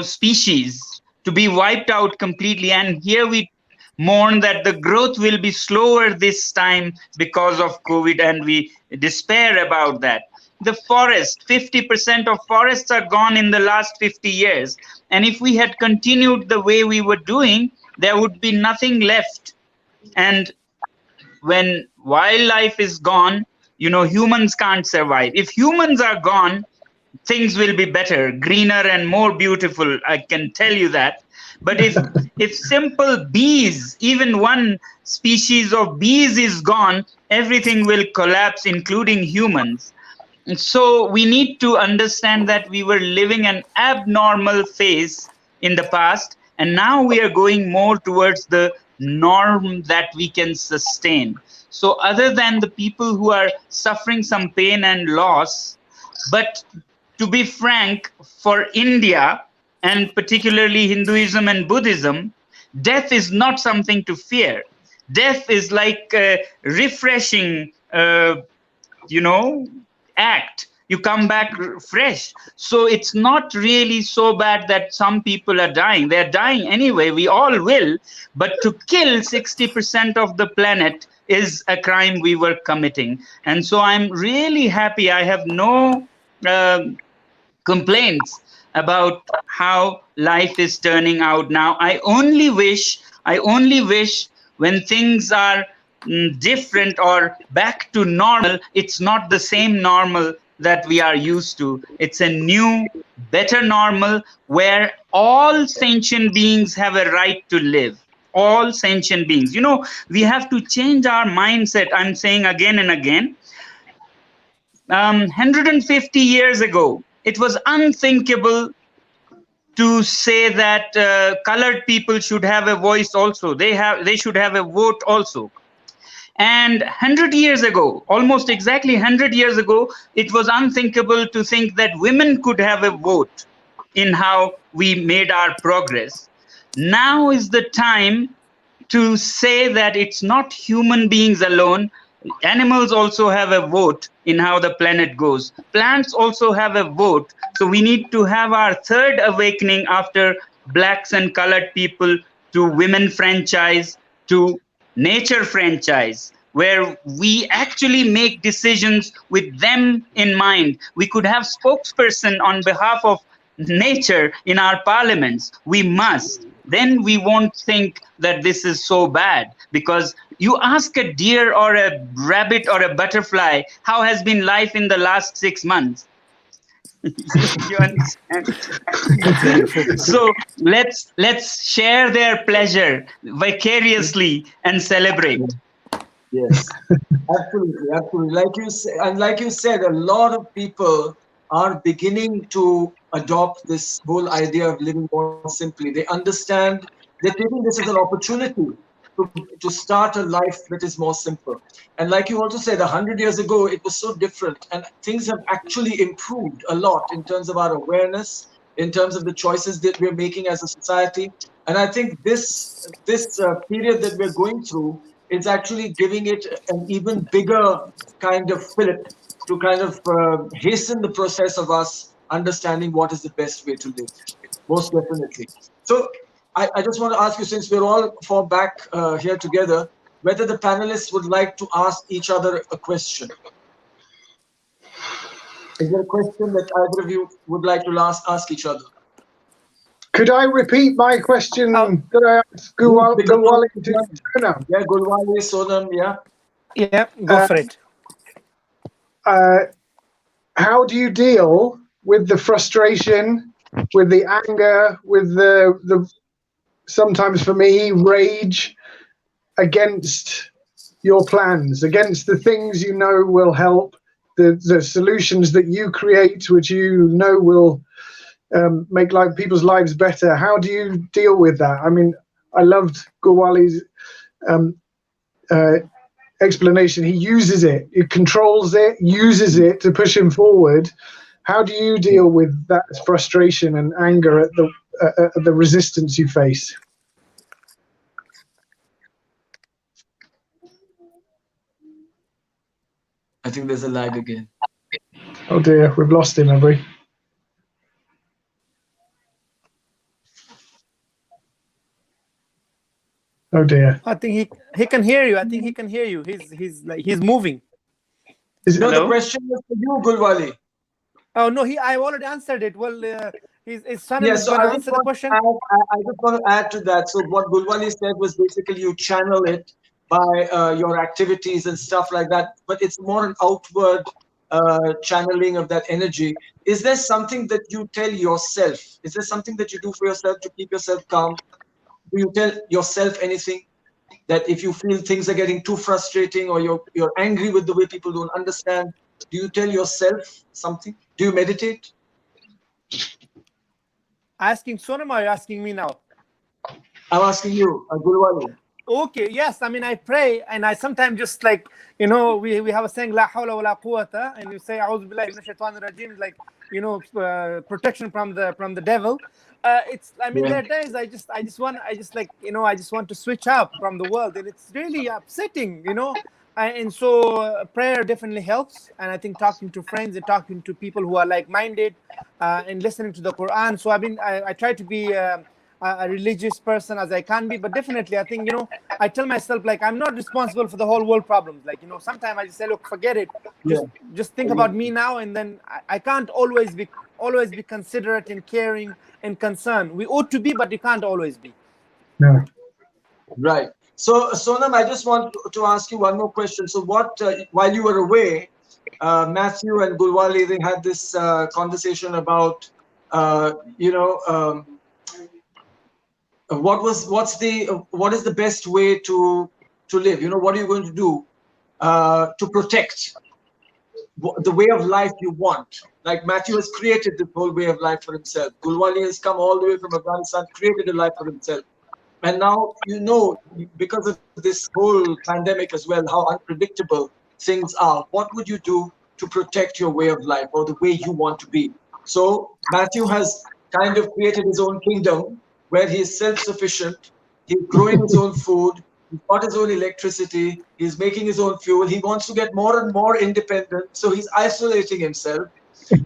species to be wiped out completely? And here we mourn that the growth will be slower this time because of COVID, and we despair about that. The forest, 50% of forests are gone in the last 50 years. And if we had continued the way we were doing, there would be nothing left. And when wildlife is gone, humans can't survive. If humans are gone, things will be better, greener and more beautiful. I can tell you that. But if simple bees, even one species of bees is gone, everything will collapse, including humans. And so we need to understand that we were living an abnormal phase in the past, and now we are going more towards the norm that we can sustain. So other than the people who are suffering some pain and loss, but to be frank, for India, and particularly Hinduism and Buddhism, death is not something to fear. Death is like a refreshing, act. You come back fresh. So it's not really so bad that some people are dying. They're dying anyway. We all will. But to kill 60% of the planet is a crime we were committing. And so I'm really happy. I have no complaints about how life is turning out now. I only wish when things are different or back to normal, it's not the same normal that we are used to. It's a new, better normal where all sentient beings have a right to live. All sentient beings. We have to change our mindset. I'm saying again and again. 150 years ago, it was unthinkable to say that colored people should have a voice also. They should have a vote also. And 100 years ago, almost exactly 100 years ago, it was unthinkable to think that women could have a vote in how we made our progress. Now is the time to say that it's not human beings alone. Animals also have a vote in how the planet goes. Plants also have a vote. So we need to have our third awakening after blacks and colored people to women franchise, to nature franchise, where we actually make decisions with them in mind. We could have spokesperson on behalf of nature in our parliaments. We must. Then we won't think that this is so bad, because you ask a deer or a rabbit or a butterfly, how has been life in the last 6 months? You understand? So let's share their pleasure vicariously and celebrate. Yes, absolutely, absolutely. Like you said, a lot of people are beginning to adopt this whole idea of living more simply. They understand, they're taking this as an opportunity to start a life that is more simple. And like you also said, 100 years ago, it was so different, and things have actually improved a lot in terms of our awareness, in terms of the choices that we're making as a society. And I think this period that we're going through is actually giving it an even bigger kind of fillip to kind of hasten the process of us understanding what is the best way to live. Most definitely. So I just want to ask you, since we're all four back here together, whether the panelists would like to ask each other a question. Is there a question that either of you would like to ask each other? Could I repeat my question Oh. that I asked Gulwali to Sonam? Yeah, Gulwali, Sonam, yeah. Yeah, go for it. How do you deal with the frustration, with the anger, with the sometimes for me rage against your plans, against the things you know will help, the solutions that you create, which you know will make people's lives better? How do you deal with that? I mean, I loved Gulwali's explanation. He uses it, he controls it, uses it to push him forward. How do you deal with that frustration and anger at the resistance you face? I think there's a lag again. Oh dear, we've lost him, have we? Oh dear. I think he can hear you. I think he can hear you. He's moving. No, the question was for you, Gulwali. Oh no, I already answered it. Well, his son is so going to answer the question. I just want to add to that. So what Gulwali said was basically you channel it by your activities and stuff like that, but it's more an outward channeling of that energy. Is there something that you tell yourself? Is there something that you do for yourself to keep yourself calm? Do you tell yourself anything? That if you feel things are getting too frustrating or you're angry with the way people don't understand, do you tell yourself something? Do you meditate? Asking Sonam, or are you asking me now? I'm asking you, Gulwali. Okay, yes. I mean, I pray, and I sometimes just like, you know, we have a saying, La hawla wa la quwwata, and you say, A'udhu billahi minash shaitanir rajim, like, you know, protection from the devil. It's, I mean, there are days I just want to switch up from the world, and it's really upsetting, you know. And so prayer definitely helps, and I think talking to friends and talking to people who are like-minded, and listening to the Quran. So I try to be a religious person as I can be, but definitely I think, you know, I tell myself, like, I'm not responsible for the whole world problems. Like, you know, sometimes I just say, look, forget it. Just think about me now, and then I can't always be considerate and caring and concerned. We ought to be, but we can't always be. No. Right. So Sonam, I just want to ask you one more question. So what, while you were away, Matthew and Gulwali, they had this conversation about, what is the best way to live? You know, what are you going to do to protect the way of life you want? Like Matthew has created the whole way of life for himself. Gulwali has come all the way from Afghanistan, created a life for himself. And now, you know, because of this whole pandemic as well, how unpredictable things are, what would you do to protect your way of life or the way you want to be? So Matthew has kind of created his own kingdom where he is self-sufficient. He's growing his own food. He's got his own electricity. He's making his own fuel. He wants to get more and more independent. So he's isolating himself.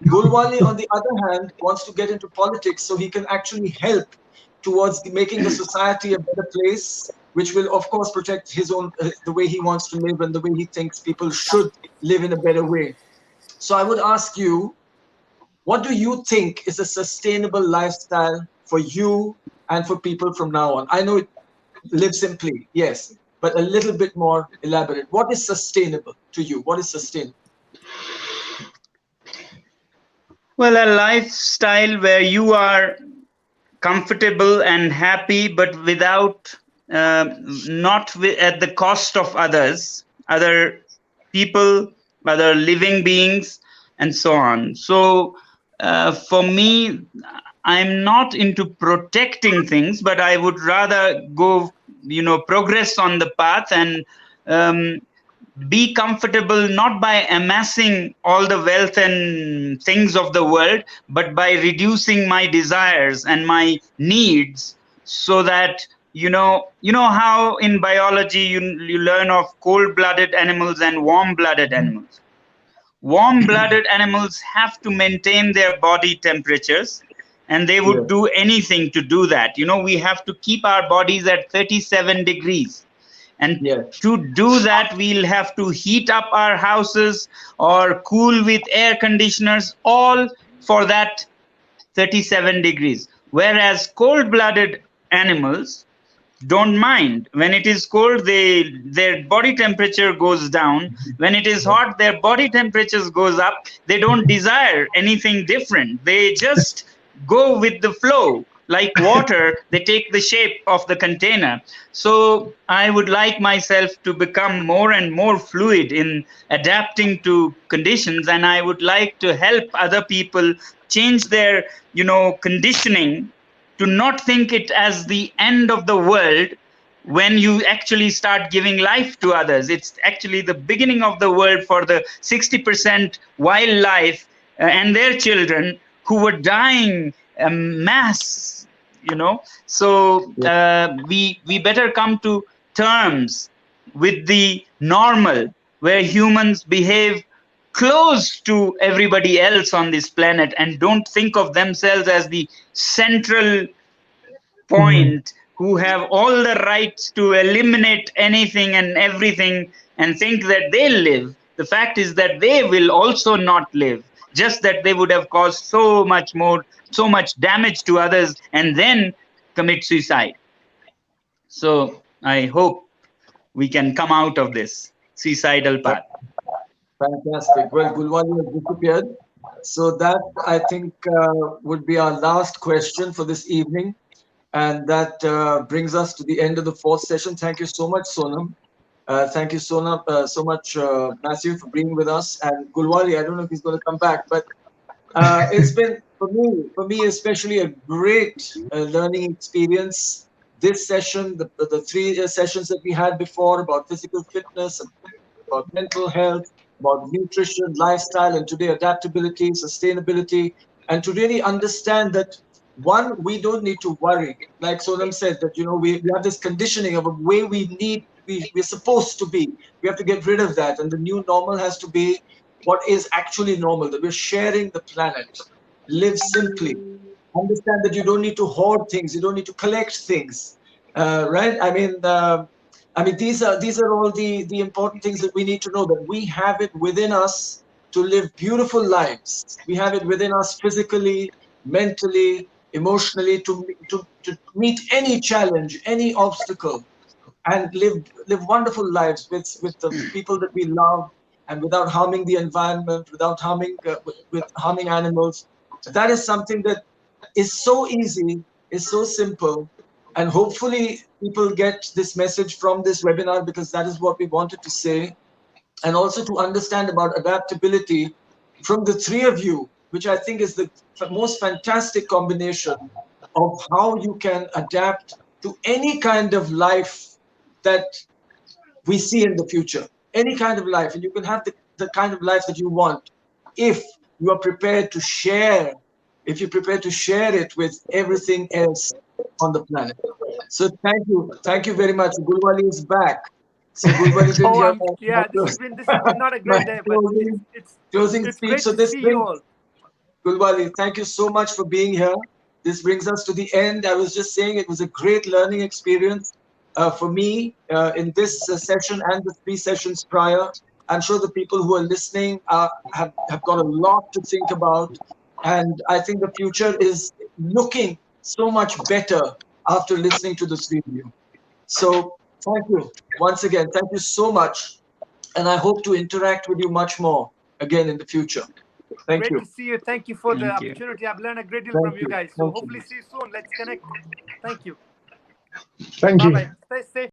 Gulwali, on the other hand, wants to get into politics so he can actually help towards making the society a better place, which will, of course, protect his own, the way he wants to live and the way he thinks people should live in a better way. So I would ask you, what do you think is a sustainable lifestyle for you and for people from now on? I know live simply, yes, but a little bit more elaborate. What is sustainable to you? What is sustainable? Well, a lifestyle where you are comfortable and happy, but without at the cost of others, other people, other living beings, and so on. So for me, I'm not into protecting things, but I would rather go, progress on the path and be comfortable, not by amassing all the wealth and things of the world, but by reducing my desires and my needs, so that how in biology you learn of cold-blooded animals and warm-blooded animals. Warm-blooded animals have to maintain their body temperatures, and they would do anything to do that. We have to keep our bodies at 37 degrees. And to do that, we'll have to heat up our houses or cool with air conditioners, all for that 37 degrees. Whereas cold-blooded animals don't mind. When it is cold, their body temperature goes down. When it is hot, their body temperatures goes up. They don't desire anything different. They just go with the flow. Like water, they take the shape of the container. So I would like myself to become more and more fluid in adapting to conditions, and I would like to help other people change their, conditioning, to not think it as the end of the world when you actually start giving life to others. It's actually the beginning of the world for the 60% wildlife and their children who were dying mass. So we better come to terms with the normal, where humans behave close to everybody else on this planet and don't think of themselves as the central point, who have all the rights to eliminate anything and everything and think that they live. The fact is that they will also not live, just that they would have caused so much damage to others and then commit suicide. So I hope we can come out of this suicidal path. Fantastic. Well, Gulwali has disappeared. So that, I think, would be our last question for this evening. And that brings us to the end of the fourth session. Thank you so much, Sonam. Thank you, Sonam, so much, Matthew, for being with us. And Gulwali, I don't know if he's going to come back, but it's been, for me especially, a great learning experience. This session, the three sessions that we had before about physical fitness, about mental health, about nutrition, lifestyle, and today adaptability, sustainability, and to really understand that, one, we don't need to worry. Like Sonam said, that we have this conditioning of a way we're supposed to be. We have to get rid of that, and the new normal has to be what is actually normal, that we're sharing the planet. Live simply. Understand that you don't need to hoard things, you don't need to collect things, right? I mean, these are all the important things that we need to know, that we have it within us to live beautiful lives. We have it within us physically, mentally, emotionally, to meet any challenge, any obstacle, and live wonderful lives with the people that we love, and without harming the environment, without harming with harming animals. That is something that is so easy, is so simple, and hopefully people get this message from this webinar, because that is what we wanted to say. And also to understand about adaptability from the three of you, which I think is the most fantastic combination of how you can adapt to any kind of life that we see in the future. Any kind of life, and you can have the kind of life that you want if you are prepared to share, if you're prepared to share it with everything else on the planet. So thank you very much. Gulwali is back. So Gulwali didn't hear yeah, this has been not a my great day, but closing it's speech. great So to this see you brings, all. Gulwali, thank you so much for being here. This brings us to the end. I was just saying it was a great learning experience for me in this session and the three sessions prior. I'm sure the people who are listening have got a lot to think about. And I think the future is looking so much better after listening to this video. So thank you once again. Thank you so much. And I hope to interact with you much more again in the future. Thank Great you. to see you. Thank you for the Thank you. opportunity. I've learned a great deal Thank from you you. guys. So Thank you. hopefully see you soon. Let's connect. Thank you. Thank Bye you. bye. Stay safe.